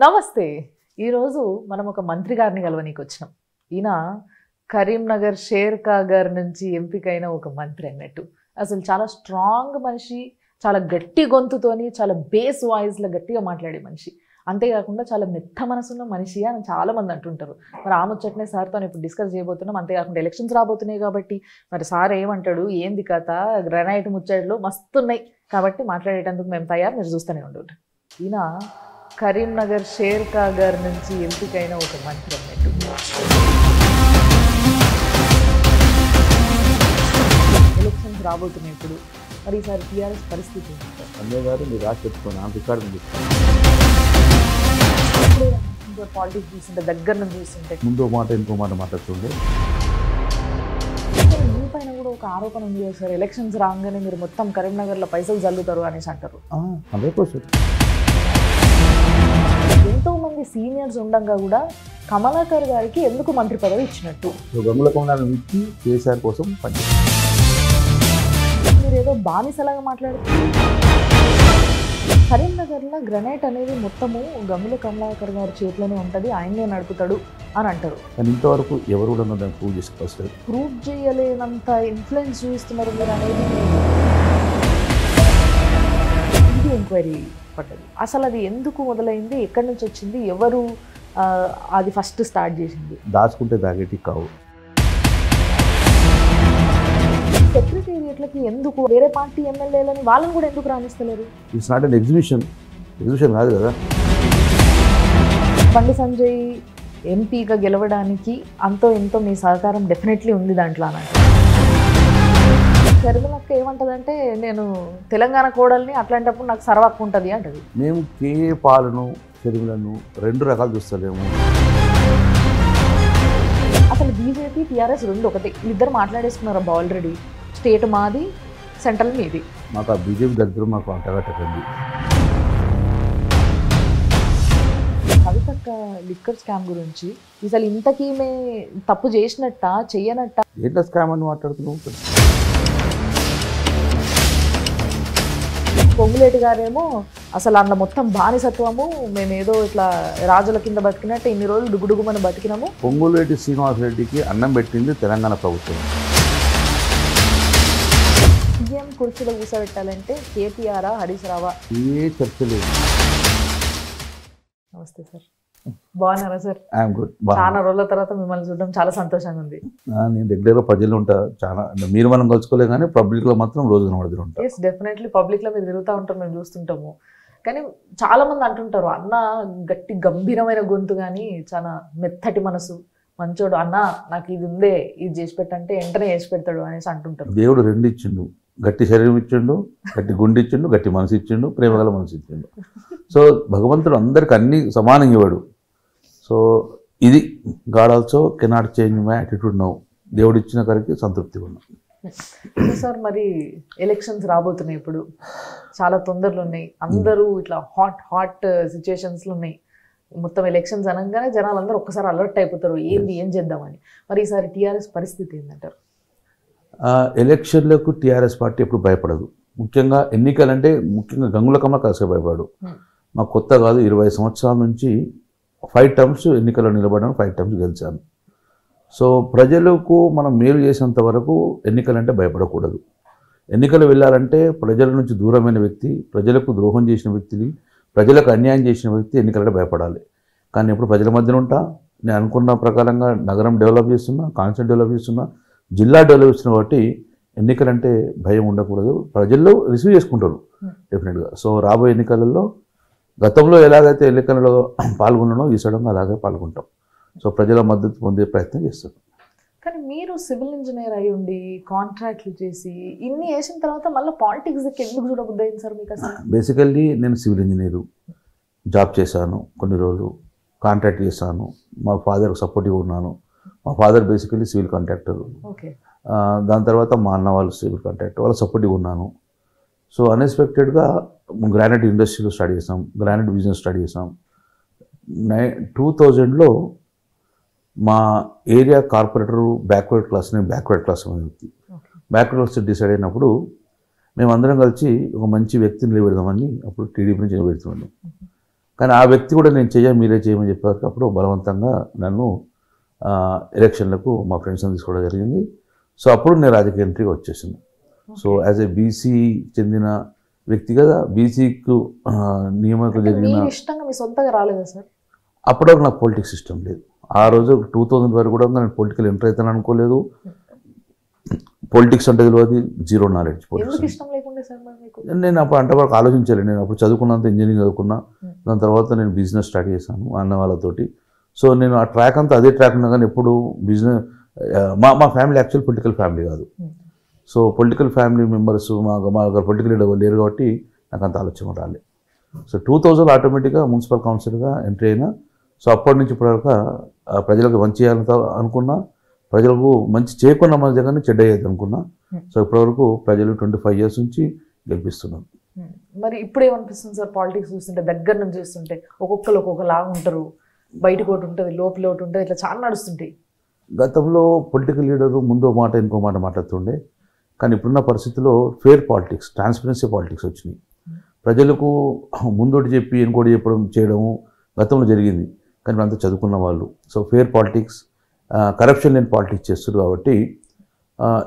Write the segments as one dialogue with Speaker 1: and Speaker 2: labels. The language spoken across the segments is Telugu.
Speaker 1: నమస్తే. ఈరోజు మనం ఒక మంత్రి గారిని కలవనీకి వచ్చినాం. ఈయన కరీంనగర్ షేర్కా గారి నుంచి ఎంపికైన ఒక మంత్రి అన్నట్టు. అసలు చాలా స్ట్రాంగ్ మనిషి, చాలా గట్టి గొంతుతోని, చాలా బేస్ వాయిస్లో గట్టిగా మాట్లాడే మనిషి. అంతేకాకుండా చాలా మెత్త మనసున్న మనిషి అని చాలామంది అంటుంటారు. మరి ఆ ముచ్చట్నే సార్తో ఇప్పుడు డిస్కస్ చేయబోతున్నాం. అంతేకాకుండా ఎలక్షన్స్ రాబోతున్నాయి కాబట్టి మరి సార్ ఏమంటాడు, ఏంది కథ, గ్రనైట్ ముచ్చట్లు మస్తున్నాయి కాబట్టి మాట్లాడేటందుకు మేము తయారు, మీరు చూస్తూనే ఉండరు. ఈయన కరీంనగర్ షేర్కా గారి నుంచి ఎంపికైన ఒక మంత్రి అన్నట్టు. ఎలక్షన్స్ రాబోతున్నాయి ఇప్పుడు. మరి ఈసారి టీఆర్ఎస్ పరిస్థితి పాలిటిక్స్ చూస్తుంటే దగ్గర నుంచి చూస్తుంటే
Speaker 2: ముందు మాట ఇంకో మాట మాట్లాడుతుండే
Speaker 1: మీ పైన కూడా ఒక ఆరోపణ ఉంది కదా సార్, ఎలక్షన్స్ రాగానే మీరు మొత్తం కరీంనగర్లో పైసలు చల్లుతారు అనేసి అంటారు.
Speaker 2: 100%.
Speaker 1: ఎంతో మంది సీనియర్స్ ఉండగా కూడా కమలాకర్ గారికి ఎందుకు మంత్రి పదవి ఇచ్చినట్టు?
Speaker 2: గంగుల కమలాన్ని ఇచ్చి కేసీఆర్ కోసం పనిచేస్తారు.
Speaker 1: మీరు ఏదో బానిసలాగా మాట్లాడుతున్నారు. కరీంనగర్లో గ్రనైట్ అనేది మొత్తము గంగుల కమలాకర్ గారి చేతిలోనే ఉంటుంది, ఆయనే నడుపుతాడు అని అంటారు.
Speaker 2: కానీ ఇంతవరకు ఎవరు కూడా దాన్ని ప్రూవ్ చేసుకోవచ్చు.
Speaker 1: ప్రూవ్ చేయలేనంత ఇన్ఫ్లుయెన్స్ చూపిస్తున్నారు మీరు అనేది. ఇది ఎంక్వైరీ పడ్డది. అసలు అది ఎందుకు మొదలైంది, ఎక్కడి నుంచి వచ్చింది, ఎవరు అది ఫస్ట్ స్టార్ట్ చేసింది?
Speaker 2: దాచుకుంటే దాగేటి కావు.
Speaker 1: సెక్రటేరియట్లకి ఎందుకు వేరే పార్టీ ఎమ్మెల్యేలని వాళ్ళని కూడా ఎందుకు రాణిస్తలేరు?
Speaker 2: ఇట్స్ నాట్ అన్ ఎగ్జిబిషన్ కాదు కదా.
Speaker 1: బండి సంజయ్ ఎంపీగా గెలవడానికి అంతో ఎంతో మీ సహకారం డెఫినెట్లీ ఉంది దాంట్లో అన్నట్టు. షర్మిలక్క ఏమంటదంటే, నేను తెలంగాణ కోడల్ని, అట్లాంటప్పుడు నాకు సర్వక్కు ఉంటుంది అంటది.
Speaker 2: మేము కేఏ పాలను షర్మిలను రెండు రకాలు చూస్తలేము.
Speaker 1: అసలు బీజేపీ టీఆర్ఎస్ రెండు ఒకటి, వీళ్ళిద్దరు మాట్లాడేసుకున్నారు అబ్బా ఆల్రెడీ. స్టేట్ మాది, సెంట్రల్ మీది.
Speaker 2: మాకు ఆ బీజేపీ దగ్గర మాకు అంటగట్టకండి.
Speaker 1: కవితక్క లిక్కర్ స్కామ్ గురించి అసలు ఇంతకీమే తప్పు చేసినట్ట చెయ్యనట్ట?
Speaker 2: ఏంటో స్కామ్ అని మాట్లాడుతున్నాం.
Speaker 1: పొంగులేటి గారేమో అసలు అందులో మొత్తం బానిసత్వము, మేమేదో ఇట్లా రాజుల కింద బతికినట్టు ఇన్ని రోజులు డుగుడుగుమని బతికినాము.
Speaker 2: పొంగులేటి శ్రీనివాసరెడ్డికి అన్నం పెట్టింది తెలంగాణ ప్రభుత్వం.
Speaker 1: సీఎం కుర్చీలో కూర్చోబెట్టాలంటే కేటీఆర్, హరీష్ రావా?
Speaker 2: ఏ చర్చ లేదు.
Speaker 1: నమస్తే సార్, బాగున్నారా సార్?
Speaker 2: I'm good.
Speaker 1: చాలా రోజుల తర్వాత మిమ్మల్ని చూడడం చాలా సంతోషంగా ఉంది.
Speaker 2: నేను రెగ్యులర్గా ప్రజలు ఉంటా, చాలా మీరు మనం కలుసుకోలే కానీ పబ్లిక్లో మాత్రం రోజు కనబడుతూ ఉంటాం.
Speaker 1: ఎస్, డెఫినెట్లీ పబ్లిక్లో మీరు తిరుగుతూ ఉంటారు, మేము చూస్తుంటాము. కానీ చాలా మంది అంటుంటారు, అన్న గట్టి గంభీరమైన గొంతు కానీ చాలా మెత్తటి మనసు, మంచోడు అన్న, నాకు ఇది ఉందే, ఇది చేసి పెట్టంటే వెంటనే చేసి పెడతాడు అనేసి అంటుంటారు.
Speaker 2: దేవుడు రెండు ఇచ్చిండు, గట్టి శరీరం ఇచ్చిండు, గట్టి గుండె ఇచ్చిండు, గట్టి మనసు ఇచ్చిండు, ప్రేమగల మనసు ఇచ్చిండు. సో భగవంతుడు అందరికి అన్ని సమానంగా ఇవ్వడు. సో ఇది God also cannot change my attitude now. దేవుడు ఇచ్చిన కరికి సంతృప్తిగా ఉన్నాం.
Speaker 1: సార్ మరి ఎలక్షన్స్ రాబోతున్నాయి ఇప్పుడు, చాలా తొందరలో ఉన్నాయి. అందరూ ఇట్లా హాట్ సిచ్యువేషన్స్లో ఉన్నాయి. మొత్తం ఎలక్షన్స్ అనగానే జనాలు అందరూ ఒక్కసారి అలర్ట్ అయిపోతారు, ఏం చేద్దామని. మరి ఈసారి టీఆర్ఎస్ పరిస్థితి ఏంటంటారు?
Speaker 2: ఎలక్షన్లకు టీఆర్ఎస్ పార్టీ ఎప్పుడు భయపడదు. ముఖ్యంగా ఎన్నికలంటే ముఖ్యంగా గంగుల కమలాకర్ అసలు భయపడు. మాకు కొత్త కాదు, 20 సంవత్సరాల నుంచి 5 టర్మ్స్ ఎన్నికల్లో నిలబడ్డాను, 5 టర్మ్స్ గెలిచాను. సో ప్రజలకు మనం మేలు చేసేంత వరకు ఎన్నికలంటే భయపడకూడదు. ఎన్నికలు వెళ్ళాలంటే ప్రజల నుంచి దూరమైన వ్యక్తి, ప్రజలకు ద్రోహం చేసిన వ్యక్తిని, ప్రజలకు అన్యాయం చేసిన వ్యక్తి ఎన్నికలంటే భయపడాలి. కానీ ఇప్పుడు ప్రజల మధ్యన ఉంటా, నేను అనుకున్న ప్రకారంగా నగరం డెవలప్ చేస్తున్నా, కాన్స్టిట్యూన్సీ డెవలప్ చేస్తున్నా, జిల్లా డెవలప్ చేస్తున్నా. కాబట్టి ఎన్నికలంటే భయం ఉండకూడదు. ప్రజల్లో రిసీవ్ చేసుకుంటారు డెఫినెట్గా. సో రాబోయే ఎన్నికలలో గతంలో ఎలాగైతే ఎన్నికలలో పాల్గొన్నానో ఈ సడన్గా అలాగే పాల్గొంటాం. సో ప్రజల మద్దతు పొందే ప్రయత్నం చేస్తాం.
Speaker 1: కానీ మీరు సివిల్ ఇంజనీర్ అయి ఉండి కాంట్రాక్ట్లు చేసి ఇన్ని వేసిన తర్వాత మళ్ళీ పాలిటిక్స్కి ఎందుకు చూడబుద్ది అయింది సార్ మీకు? అసలు
Speaker 2: బేసికల్లీ నేను సివిల్ ఇంజనీరు, జాబ్ చేశాను, కొన్ని రోజులు కాంట్రాక్ట్ చేశాను. మా ఫాదర్కి సపోర్టివ్గా ఉన్నాను. మా father basically civil contractor.
Speaker 1: Okay.
Speaker 2: దాని తర్వాత మా అన్న వాళ్ళు సివిల్ కాంట్రాక్టర్, వాళ్ళ సపోర్టివ్గా ఉన్నాను. సో అన్ఎక్స్పెక్టెడ్గా గ్రానైట్ ఇండస్ట్రీలో స్టార్ట్ చేసాం, గ్రానైట్ బిజినెస్ స్టార్ట్ చేసాం. 2000లో మా ఏరియా కార్పొరేటరు బ్యాక్వర్డ్ క్లాస్, నేను బ్యాక్వర్డ్ క్లాస్ అనే వ్యక్తి. బ్యాక్వర్డ్ క్లాస్ డిసైడ్ అయినప్పుడు మేమందరం కలిసి ఒక మంచి వ్యక్తిని నిలబెడదామని అప్పుడు టీడీపీ నుంచి నిలబెడుతున్నాం. కానీ ఆ వ్యక్తి కూడా నేను మీరే చేయమని చెప్పారు. అప్పుడు బలవంతంగా నన్ను ఎలక్షన్లకు మా ఫ్రెండ్స్ని తీసుకోవడం జరిగింది. సో అప్పుడు నేను రాజకీయ ఎంట్రీగా వచ్చేసాను. సో యాజ్ ఏ బీసీ చెందిన వ్యక్తిగా బీసీకు నియామకం జరిగిన
Speaker 1: ఇష్టంగా మీ సొంతగా రాలేదా సార్?
Speaker 2: అప్పటివరకు నాకు పొలిటిక్స్ ఇష్టం లేదు. ఆ రోజు 2000 వరకు కూడా నేను పొలిటికల్ ఎంటర్ అవుతాను అనుకోలేదు. పొలిటిక్స్ అంటే తెలియదు, జీరో నాలెడ్జ్. నేను అప్పుడు అంటే వరకు ఆలోచించాలి. నేను అప్పుడు చదువుకున్నంత ఇంజనీరింగ్ చదువుకున్నా. దాని తర్వాత నేను బిజినెస్ స్టార్ట్ చేశాను అన్న వాళ్ళతోటి. సో నేను ఆ ట్రాక్ అంతా అదే ట్రాక్ ఉన్నా కానీ ఎప్పుడు బిజినెస్ మా ఫ్యామిలీ యాక్చువల్ పొలిటికల్ ఫ్యామిలీ కాదు. సో పొలిటికల్ ఫ్యామిలీ మెంబర్స్ మా పొలిటికల్ లీడర్ లేరు కాబట్టి నాకు అంత ఆలోచన రాలేదు. సో 2000 ఆటోమేటిక్గా మున్సిపల్ కౌన్సిల్గా ఎంట్రీ అయినా. సో అప్పటి నుంచి ఇప్పటివరకు ప్రజలకు మంచి చేయాలని అనుకున్నా, ప్రజలకు మంచి చేయకుండా మన జగన్ని చెడ్డ అయ్యేది అనుకున్నా. సో ఇప్పటివరకు ప్రజలు 25 years నుంచి గెలిపిస్తున్నారు.
Speaker 1: మరి ఇప్పుడు ఏమనిపిస్తుంది సార్ పాలిటిక్స్ చూస్తుంటే, దగ్గర నుంచి చూస్తుంటే ఒక్కొక్కరు ఒక్కొక్కలాగా ఉంటారు, బయటకు ఒకటి ఉంటుంది, లోపల ఒకటి ఉంటుంది, ఇట్లా చాలా నడుస్తుంటాయి.
Speaker 2: గతంలో పొలిటికల్ లీడరు ముందో మాట ఇంకో మాట మాట్లాడుతుండే, కానీ ఇప్పుడున్న పరిస్థితుల్లో ఫేర్ పాలిటిక్స్, ట్రాన్స్పరెన్సీ పాలిటిక్స్ వచ్చినాయి. ప్రజలకు ముందోటి చెప్పి ఇంకోటి చేయడము గతంలో జరిగింది, కానీ అంతా చదువుకున్న వాళ్ళు. సో ఫేర్ పాలిటిక్స్, కరప్షన్ లేని పాలిటిక్స్ చేస్తారు కాబట్టి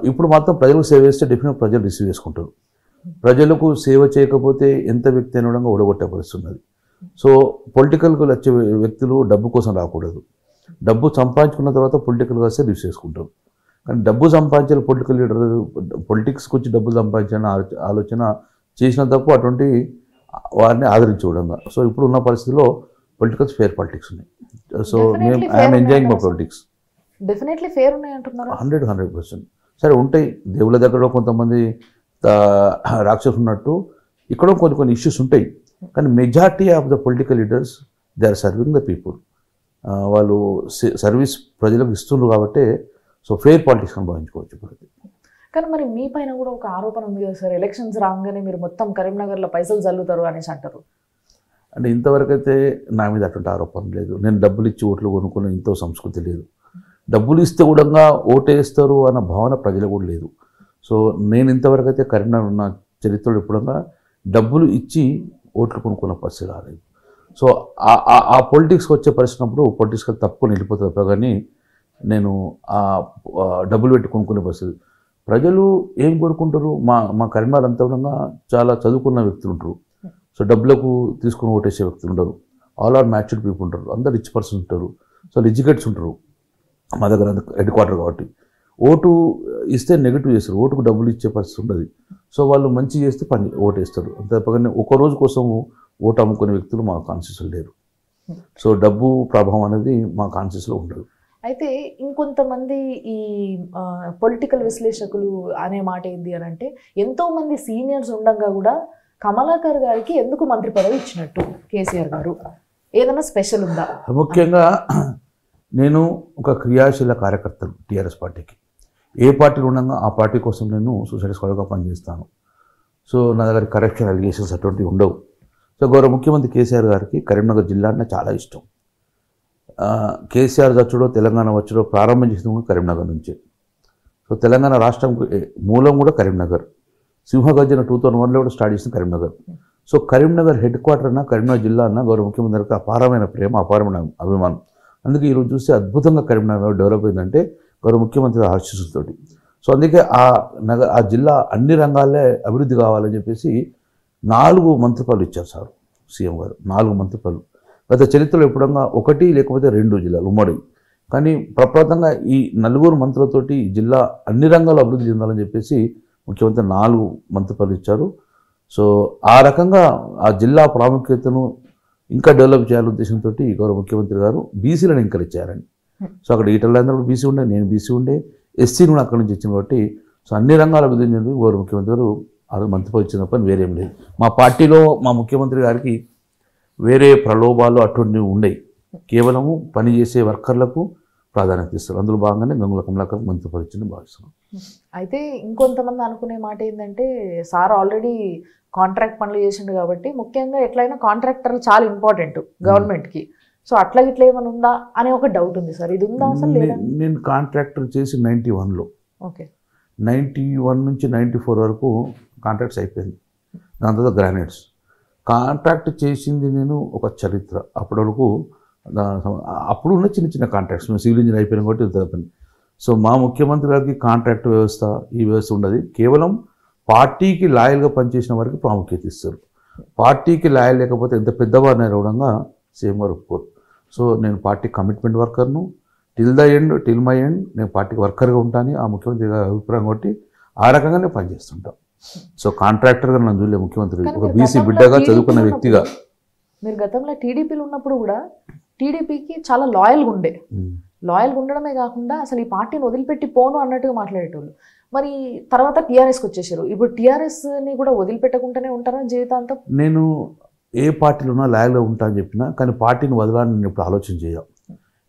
Speaker 2: ఇప్పుడు మాత్రం ప్రజలకు సేవ చేస్తే డెఫినెట్ ప్రజలు రిసీవ్ చేసుకుంటారు. ప్రజలకు సేవ చేయకపోతే ఎంత వ్యక్తి అనడంగా ఓడగొట్టే పరిస్థితి ఉన్నది. సో పొలిటికల్కి వచ్చే వ్యక్తులు డబ్బు కోసం రాకూడదు. డబ్బు సంపాదించుకున్న తర్వాత పొలిటికల్గా వస్తే రిసీవ్ చేసుకుంటారు. కానీ డబ్బు సంపాదించాలి పొలిటికల్ లీడర్, పొలిటిక్స్కి వచ్చి డబ్బులు సంపాదించాలని ఆలోచన చేసిన తప్పు అటువంటి వారిని ఆదరించడంగా. సో ఇప్పుడు ఉన్న పరిస్థితిలో పొలిటికల్స్ ఫేర్ పాలిటిక్స్ ఉన్నాయి. So I'm enjoying my politics.
Speaker 1: Definitely fair ఉన్నాయి అంటున్నారు.
Speaker 2: 100% సరే ఉంటాయి. దేవుళ్ళ దగ్గర కొంతమంది రాక్షసులు ఉన్నట్టు ఇక్కడ కొన్ని ఇష్యూస్ ఉంటాయి. కానీ majority of the political leaders they are serving the people. వాళ్ళు సర్వీస్ ప్రజలకు ఇస్తున్నారు కాబట్టి సో ఫెయిర్ పాలిటిక్స్ అని భావించుకోవచ్చు ఇప్పుడు.
Speaker 1: కానీ మరి మీ పైన కూడా ఒక ఆరోపణ ఉంది కదా సార్, ఎలక్షన్స్ రాగానే మీరు మొత్తం కరీంనగర్లో పైసలు చల్లుతారు అనేసి అంటారు.
Speaker 2: అంటే ఇంతవరకు అయితే నా మీద అటువంటి ఆరోపణ లేదు. నేను డబ్బులు ఇచ్చి ఓట్లు కొనుక్కునే ఇంతో సంస్కృతి లేదు. డబ్బులు ఇస్తే కూడా ఓటేస్తారు అన్న భావన ప్రజలకు కూడా లేదు. సో నేను ఇంతవరకు అయితే కరీంనగర్ ఉన్న చరిత్రలో ఎప్పుడన్నా డబ్బులు ఇచ్చి ఓట్లు కొనుక్కున్న పరిస్థితి రాలేదు. సో ఆ పొలిటిక్స్కి వచ్చే పరిస్థితినప్పుడు పొలిటిక్స్కి తప్పుకొని వెళ్ళిపోతుంది. కానీ నేను ఆ డబ్బులు పెట్టి కొనుక్కునే పరిస్థితి. ప్రజలు ఏం కోరుకుంటారు? మా కరీంనగర్ అంతా కూడా చాలా చదువుకున్న వ్యక్తులు ఉంటారు. సో డబ్బులకు తీసుకుని ఓటేసే వ్యక్తులు ఉండరు. ఆల్ ఆర్ మ్యాచ్డ్ పీపుల్ ఉంటారు. అందరు రిచ్ పర్సన్స్ ఉంటారు. సో ఎడ్యుకేట్స్ ఉంటారు. మా దగ్గర హెడ్ క్వార్టర్ కాబట్టి ఓటు ఇస్తే నెగిటివ్ చేస్తారు. ఓటుకు డబ్బులు ఇచ్చే పరిస్థితి ఉండదు. సో వాళ్ళు మంచి చేస్తే ఓటేస్తారు. అంతే తప్పగానే ఒక రోజు కోసం ఓటు అమ్ముకునే వ్యక్తులు మా కాన్స్టిట్యూన్సీలో లేరు. సో డబ్బు ప్రభావం అనేది మా కాన్స్టిట్యూన్సీలో ఉండదు.
Speaker 1: అయితే ఇంకొంతమంది ఈ పొలిటికల్ విశ్లేషకులు అనే మాట ఏంటి అని అంటే, ఎంతోమంది సీనియర్స్ ఉండగా కూడా కమలాకర్ గారికి ఎందుకు మంత్రి పదవి ఇచ్చినట్టు కేసీఆర్ గారు, ఏదైనా స్పెషల్ ఉందా?
Speaker 2: ముఖ్యంగా నేను ఒక క్రియాశీల కార్యకర్తను టీఆర్ఎస్ పార్టీకి. ఏ పార్టీలో ఉండగా ఆ పార్టీ కోసం నేను సూసైడ్ స్క్వాడ్గా పనిచేస్తాను. సో నా దగ్గర కరప్షన్ అలిగేషన్స్ అటువంటివి ఉండవు. సో గౌరవ ముఖ్యమంత్రి కేసీఆర్ గారికి కరీంనగర్ జిల్లా అంటే చాలా ఇష్టం. కేసీఆర్ వచ్చడో తెలంగాణ వచ్చడో ప్రారంభం చేసిన కూడా కరీంనగర్ నుంచే. సో తెలంగాణ రాష్ట్రం మూలం కూడా కరీంనగర్. సింహగర్జన 2001లో కూడా స్టార్ట్ చేసిన Karimnagar. So Karimnagar head quarter అన్న, కరీంనగర్ జిల్లా అన్న గౌరవ ముఖ్యమంత్రికి అపారమైన ప్రేమ, అపారమైన అభిమానం. అందుకే ఈరోజు చూస్తే అద్భుతంగా కరీంనగర్ డెవలప్ అయిందంటే గౌరవ ముఖ్యమంత్రి ఆశీస్సులతోటి. సో అందుకే ఆ జిల్లా అన్ని రంగాల్లో అభివృద్ధి కావాలని చెప్పేసి 4 మంత్రి పదవులు ఇచ్చారు సార్ సీఎం గారు. 4 మంత్రి పదవులు. గత చరిత్రలో ఎప్పుడన్నా 1 లేకపోతే 2 జిల్లాలు ఉమ్మడి. కానీ ప్రప్రదంగా ఈ 4 మంత్రులతోటి జిల్లా అన్ని రంగాల్లో అభివృద్ధి చెందాలని చెప్పేసి ముఖ్యమంత్రి 4 మంత్రి పదవులు ఇచ్చారు. సో ఆ రకంగా ఆ జిల్లా ప్రాముఖ్యతను ఇంకా డెవలప్ చేయాలనే ఉద్దేశంతో గౌరవ ముఖ్యమంత్రి గారు బీసీలను ఎంకరేజ్ చేయాలని. సో అక్కడ ఈటలందరూ బీసీ ఉండే, నేను బీసీ ఉండే, ఎస్సీని కూడా అక్కడి నుంచి ఇచ్చింది కాబట్టి సో అన్ని రంగాల అభివృద్ధి చెంది గౌరవ ముఖ్యమంత్రి గారు మంత్రి పదవి ఇచ్చిన పని వేరేం లేదు. మా పార్టీలో మా ముఖ్యమంత్రి గారికి వేరే ప్రలోభాలు అటువంటివి ఉండేవి. కేవలము పనిచేసే వర్కర్లకు ప్రాధాన్యత ఇస్తారు. అందులో భాగంగానే గంగుల కమలాకర్ మంత్రి పదవి ఇచ్చిందని భావిస్తున్నాం.
Speaker 1: అయితే ఇంకొంతమంది అనుకునే మాట ఏంటంటే, సార్ ఆల్రెడీ కాంట్రాక్ట్ పనులు చేసిండు కాబట్టి ముఖ్యంగా ఎట్లయినా కాంట్రాక్టర్లు చాలా ఇంపార్టెంట్ గవర్నమెంట్కి. సో అట్లా ఇట్లా ఏమైనా ఉందా అనే ఒక డౌట్ ఉంది సార్. ఇది ఉందా అసలు?
Speaker 2: నేను కాంట్రాక్టర్ చేసి 91లో.
Speaker 1: ఓకే. 91
Speaker 2: నుంచి 94 వరకు కాంట్రాక్ట్స్ అయిపోయింది. దాని తర్వాత గ్రానైట్స్. కాంట్రాక్ట్ చేసింది నేను ఒక చరిత్ర. అప్పటి వరకు అప్పుడు ఉన్న చిన్న చిన్న కాంట్రాక్ట్స్, మేము సివిల్ ఇంజనీర్ అయిపోయిన కాబట్టి పని. సో మా ముఖ్యమంత్రి గారికి కాంట్రాక్ట్ వ్యవస్థ ఈ వ్యవస్థ ఉండదు. కేవలం పార్టీకి లాయల్గా పనిచేసిన వారికి ప్రాముఖ్యత ఇస్తారు. పార్టీకి లాయల్ లేకపోతే ఎంత పెద్దవారిని అవ్వడంగా సీఎం గారు ఒప్పుకోరు. సో నేను పార్టీ కమిట్మెంట్ వర్కర్ను, టిల్ మై ఎండ్ నేను పార్టీకి వర్కర్గా ఉంటాను. ఆ ముఖ్యమంత్రి గారి అభిప్రాయం కొట్టి ఆ రకంగా నేను పనిచేస్తుంటాను. సో కాంట్రాక్టర్గా నన్ను చూడలే ముఖ్యమంత్రి, ఒక బీసీ బిడ్డగా చదువుకున్న వ్యక్తిగా.
Speaker 1: మీరు గతంలో టీడీపీలో ఉన్నప్పుడు కూడా టీడీపీకి చాలా లాయల్గా ఉండే, లాయల్గా ఉండడమే కాకుండా అసలు ఈ పార్టీని వదిలిపెట్టి పోను అన్నట్టుగా మాట్లాడేటోళ్ళు. మరి తర్వాత టీఆర్ఎస్కి వచ్చేసారు. ఇప్పుడు టీఆర్ఎస్ని కూడా వదిలిపెట్టకుండానే ఉంటారా జీవితాంతం?
Speaker 2: నేను ఏ పార్టీలో ఉన్నా లాయల్గా ఉంటా అని చెప్పినా, కానీ పార్టీని వదలాలని నేను ఇప్పుడు ఆలోచన చేయాలి.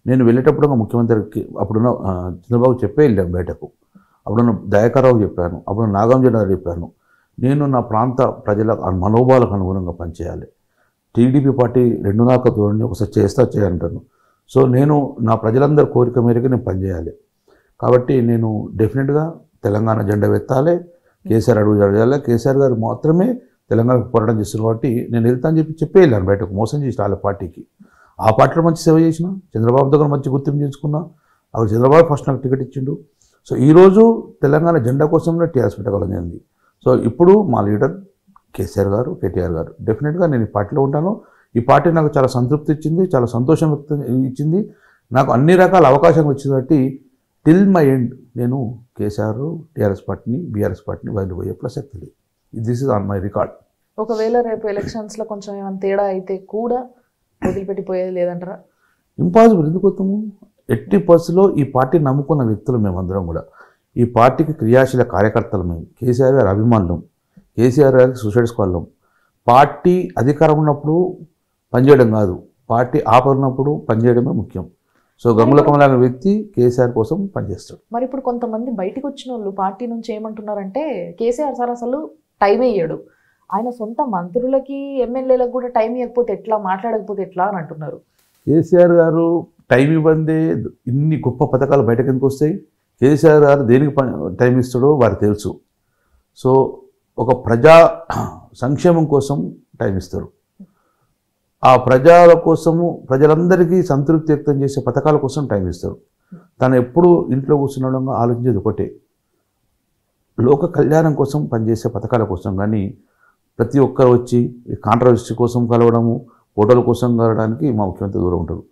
Speaker 2: నేను వెళ్ళేటప్పుడు ముఖ్యమంత్రికి అప్పుడున్న చంద్రబాబు చెప్పే వెళ్ళాను బయటకు. అప్పుడున్న దయాకర్రావు చెప్పాను, అప్పుడు నాగాంజన చెప్పాను, నేను నా ప్రాంత ప్రజల మనోభావాలకు అనుగుణంగా పనిచేయాలి. టీడీపీ పార్టీ 2 నాక దూరంని ఒకసారి చేస్తా చేయంటాను. సో నేను నా ప్రజలందరి కోరిక మేరకు నేను పనిచేయాలి. కాబట్టి నేను డెఫినెట్గా తెలంగాణ జెండా ఎత్తాలి, కేసీఆర్ అడుగు జరగాలి. కేసీఆర్ గారు మాత్రమే తెలంగాణకు పోరాటం చేస్తున్నారు కాబట్టి నేను వెళ్తా అని చెప్పి వెళ్ళాను బయటకు. మోసం చేసి వాళ్ళ పార్టీకి, ఆ పార్టీలో మంచి సేవ చేసిన, చంద్రబాబు దగ్గర మంచి గుర్తింపు చేసుకున్నా. అప్పుడు చంద్రబాబు ఫస్ట్ నాకు టికెట్ ఇచ్చిండు. సో ఈరోజు తెలంగాణ జెండా కోసమే టీఆర్ఎస్ పెట్టగలిగింది. సో ఇప్పుడు మా లీడర్ కేసీఆర్ గారు, కేటీఆర్ గారు, డెఫినెట్గా నేను ఈ పార్టీలో ఉంటాను. ఈ పార్టీ నాకు చాలా సంతృప్తి ఇచ్చింది, చాలా సంతోషం ఇచ్చింది, నాకు అన్ని రకాల అవకాశాలు వచ్చింది. కాబట్టి టిల్ మై ఎండ్ నేను కేసీఆర్, టీఆర్ఎస్ పార్టీని, బీఆర్ఎస్ పార్టీని వదిలిపోయే ప్రసక్తి లేదు. This is on my record.
Speaker 1: ఒకవేళ రేపు ఎలక్షన్స్లో కొంచెం ఏమైనా తేడా అయితే కూడా వదిలిపెట్టిపోయేది లేదంటారా?
Speaker 2: ఇంపాసిబుల్. ఎందుకు వస్తాము? ఎట్టి పరిస్థితుల్లో ఈ పార్టీని నమ్ముకున్న వ్యక్తులు మేమందరం కూడా, ఈ పార్టీకి క్రియాశీల కార్యకర్తలు మేము, కేసీఆర్ గారి అభిమానులు, కేసీఆర్ గారికి సూసైడ్ స్క్వాడ్లం. పార్టీ అధికారం ఉన్నప్పుడు పనిచేయడం కాదు, పార్టీ ఆపన్నప్పుడు పనిచేయడమే ముఖ్యం. సో గంగుల కమల అనే వ్యక్తి కేసీఆర్ కోసం పనిచేస్తాడు.
Speaker 1: మరి ఇప్పుడు కొంతమంది బయటకు వచ్చిన వాళ్ళు పార్టీ నుంచి ఏమంటున్నారంటే, కేసీఆర్ సార్ అసలు టైం ఇయ్యాడు, ఆయన సొంత మంత్రులకి ఎమ్మెల్యేలకు కూడా టైం ఇవ్వకపోతే ఎట్లా, మాట్లాడకపోతే ఎట్లా అని అంటున్నారు.
Speaker 2: కేసీఆర్ గారు టైం ఇవ్వందే ఇన్ని గొప్ప పథకాలు బయటకు ఎందుకు వస్తాయి? కేసీఆర్ గారు దేనికి టైం ఇస్తాడో వారికి తెలుసు. సో ఒక ప్రజా సంక్షేమం కోసం టైం ఇస్తారు. ఆ ప్రజల కోసము, ప్రజలందరికీ సంతృప్తి వ్యక్తం చేసే పథకాల కోసం టైం ఇస్తారు. తను ఎప్పుడు ఇంట్లో కూర్చుండడంగా ఆలోచించేది ఒకటే, లోక కళ్యాణం కోసం పనిచేసే పథకాల కోసం. కానీ ప్రతి ఒక్కరు వచ్చి కాంట్రవర్సీ కోసం కలవడము, ఫోటోల కోసం కలవడానికి మా ముఖ్యమంత్రి దూరం ఉంటారు.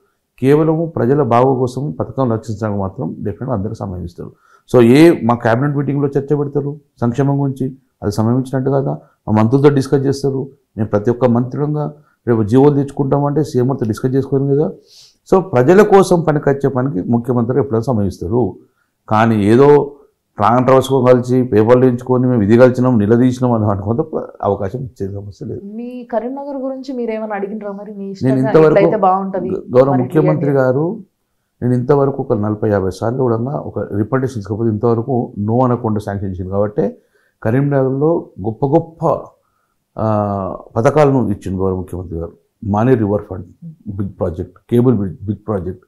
Speaker 2: కేవలము ప్రజల బాగు కోసం పథకం రక్షించడానికి మాత్రం డెఫినెట్గా అందరూ సమయం ఇస్తారు. సో మా క్యాబినెట్ మీటింగ్లో చర్చ పెడతారు సంక్షేమం గురించి, అది సమయం ఇచ్చినట్టు కదా. మా మంత్రులతో డిస్కస్ చేస్తారు. మేము ప్రతి ఒక్క మంత్రులంగా రేపు జీవోలు తెచ్చుకుంటామంటే సీఎంతో డిస్కస్ చేసుకోను కదా. సో ప్రజల కోసం పనికొచ్చే పనికి ముఖ్యమంత్రి ఎప్పుడైనా సమయం ఇస్తారు. కానీ ఏదో కాంట్రవర్సీ కలిసి పేపర్లు ఎంచుకొని మేము ఇది కలిసినాం, నిలదీసినాం అని అనుకుంటే అవకాశం ఇచ్చే సమస్య లేదు.
Speaker 1: మీ కరీంనగర్ గురించి మీరు ఏమైనా అడిగినరా? మరి
Speaker 2: నేను ఇంతవరకు గౌరవ ముఖ్యమంత్రి గారు, నేను ఇంతవరకు ఒక 40-50 సార్లు కూడా ఒక రిప్రజెంటేషన్ ఇసుకోకపోతే ఇంతవరకు నో అనకుండా శాంక్షన్ చేసింది. కాబట్టి కరీంనగర్లో గొప్ప గొప్ప పథకాలను ఇచ్చింది గౌరవ ముఖ్యమంత్రి గారు. Maner river front big project, cable bridge big project,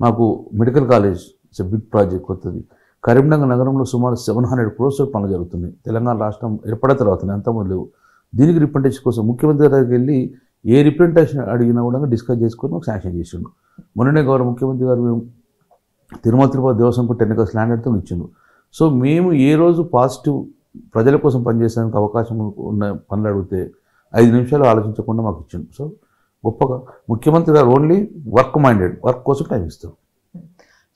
Speaker 2: మాకు medical college it's big project కొత్తది. కరీంనగర్ నగరంలో సుమారు 700 crores పనులు జరుగుతున్నాయి. తెలంగాణ రాష్ట్రం ఏర్పడిన తర్వాత అంతమంది లేవు. దీనికి రిప్రజెంటేషన్ కోసం ముఖ్యమంత్రి దగ్గరికి వెళ్ళి ఏ రిప్రజెంటేషన్ అడిగినా కూడా డిస్కస్ చేసుకొని ఒక శాంక్షన్ చేసిండు. మొన్ననే గౌరవ ముఖ్యమంత్రి గారు మేము తిరుపతి దేవస్థానం 10 acres ల్యాండ్ అడితే ఇచ్చిండు. సో మేము ఏ రోజు పాజిటివ్ ప్రజల కోసం పనిచేసేందుకు అవకాశం ఉన్న పనులు అడిగితే 5 నిమిషాలు ఆలోచించకుండా మాకు ఇచ్చిండు. సో గొప్పగా ముఖ్యమంత్రి గారు ఓన్లీ వర్క్ మైండెడ్, వర్క్ కోసం టైం ఇస్తారు.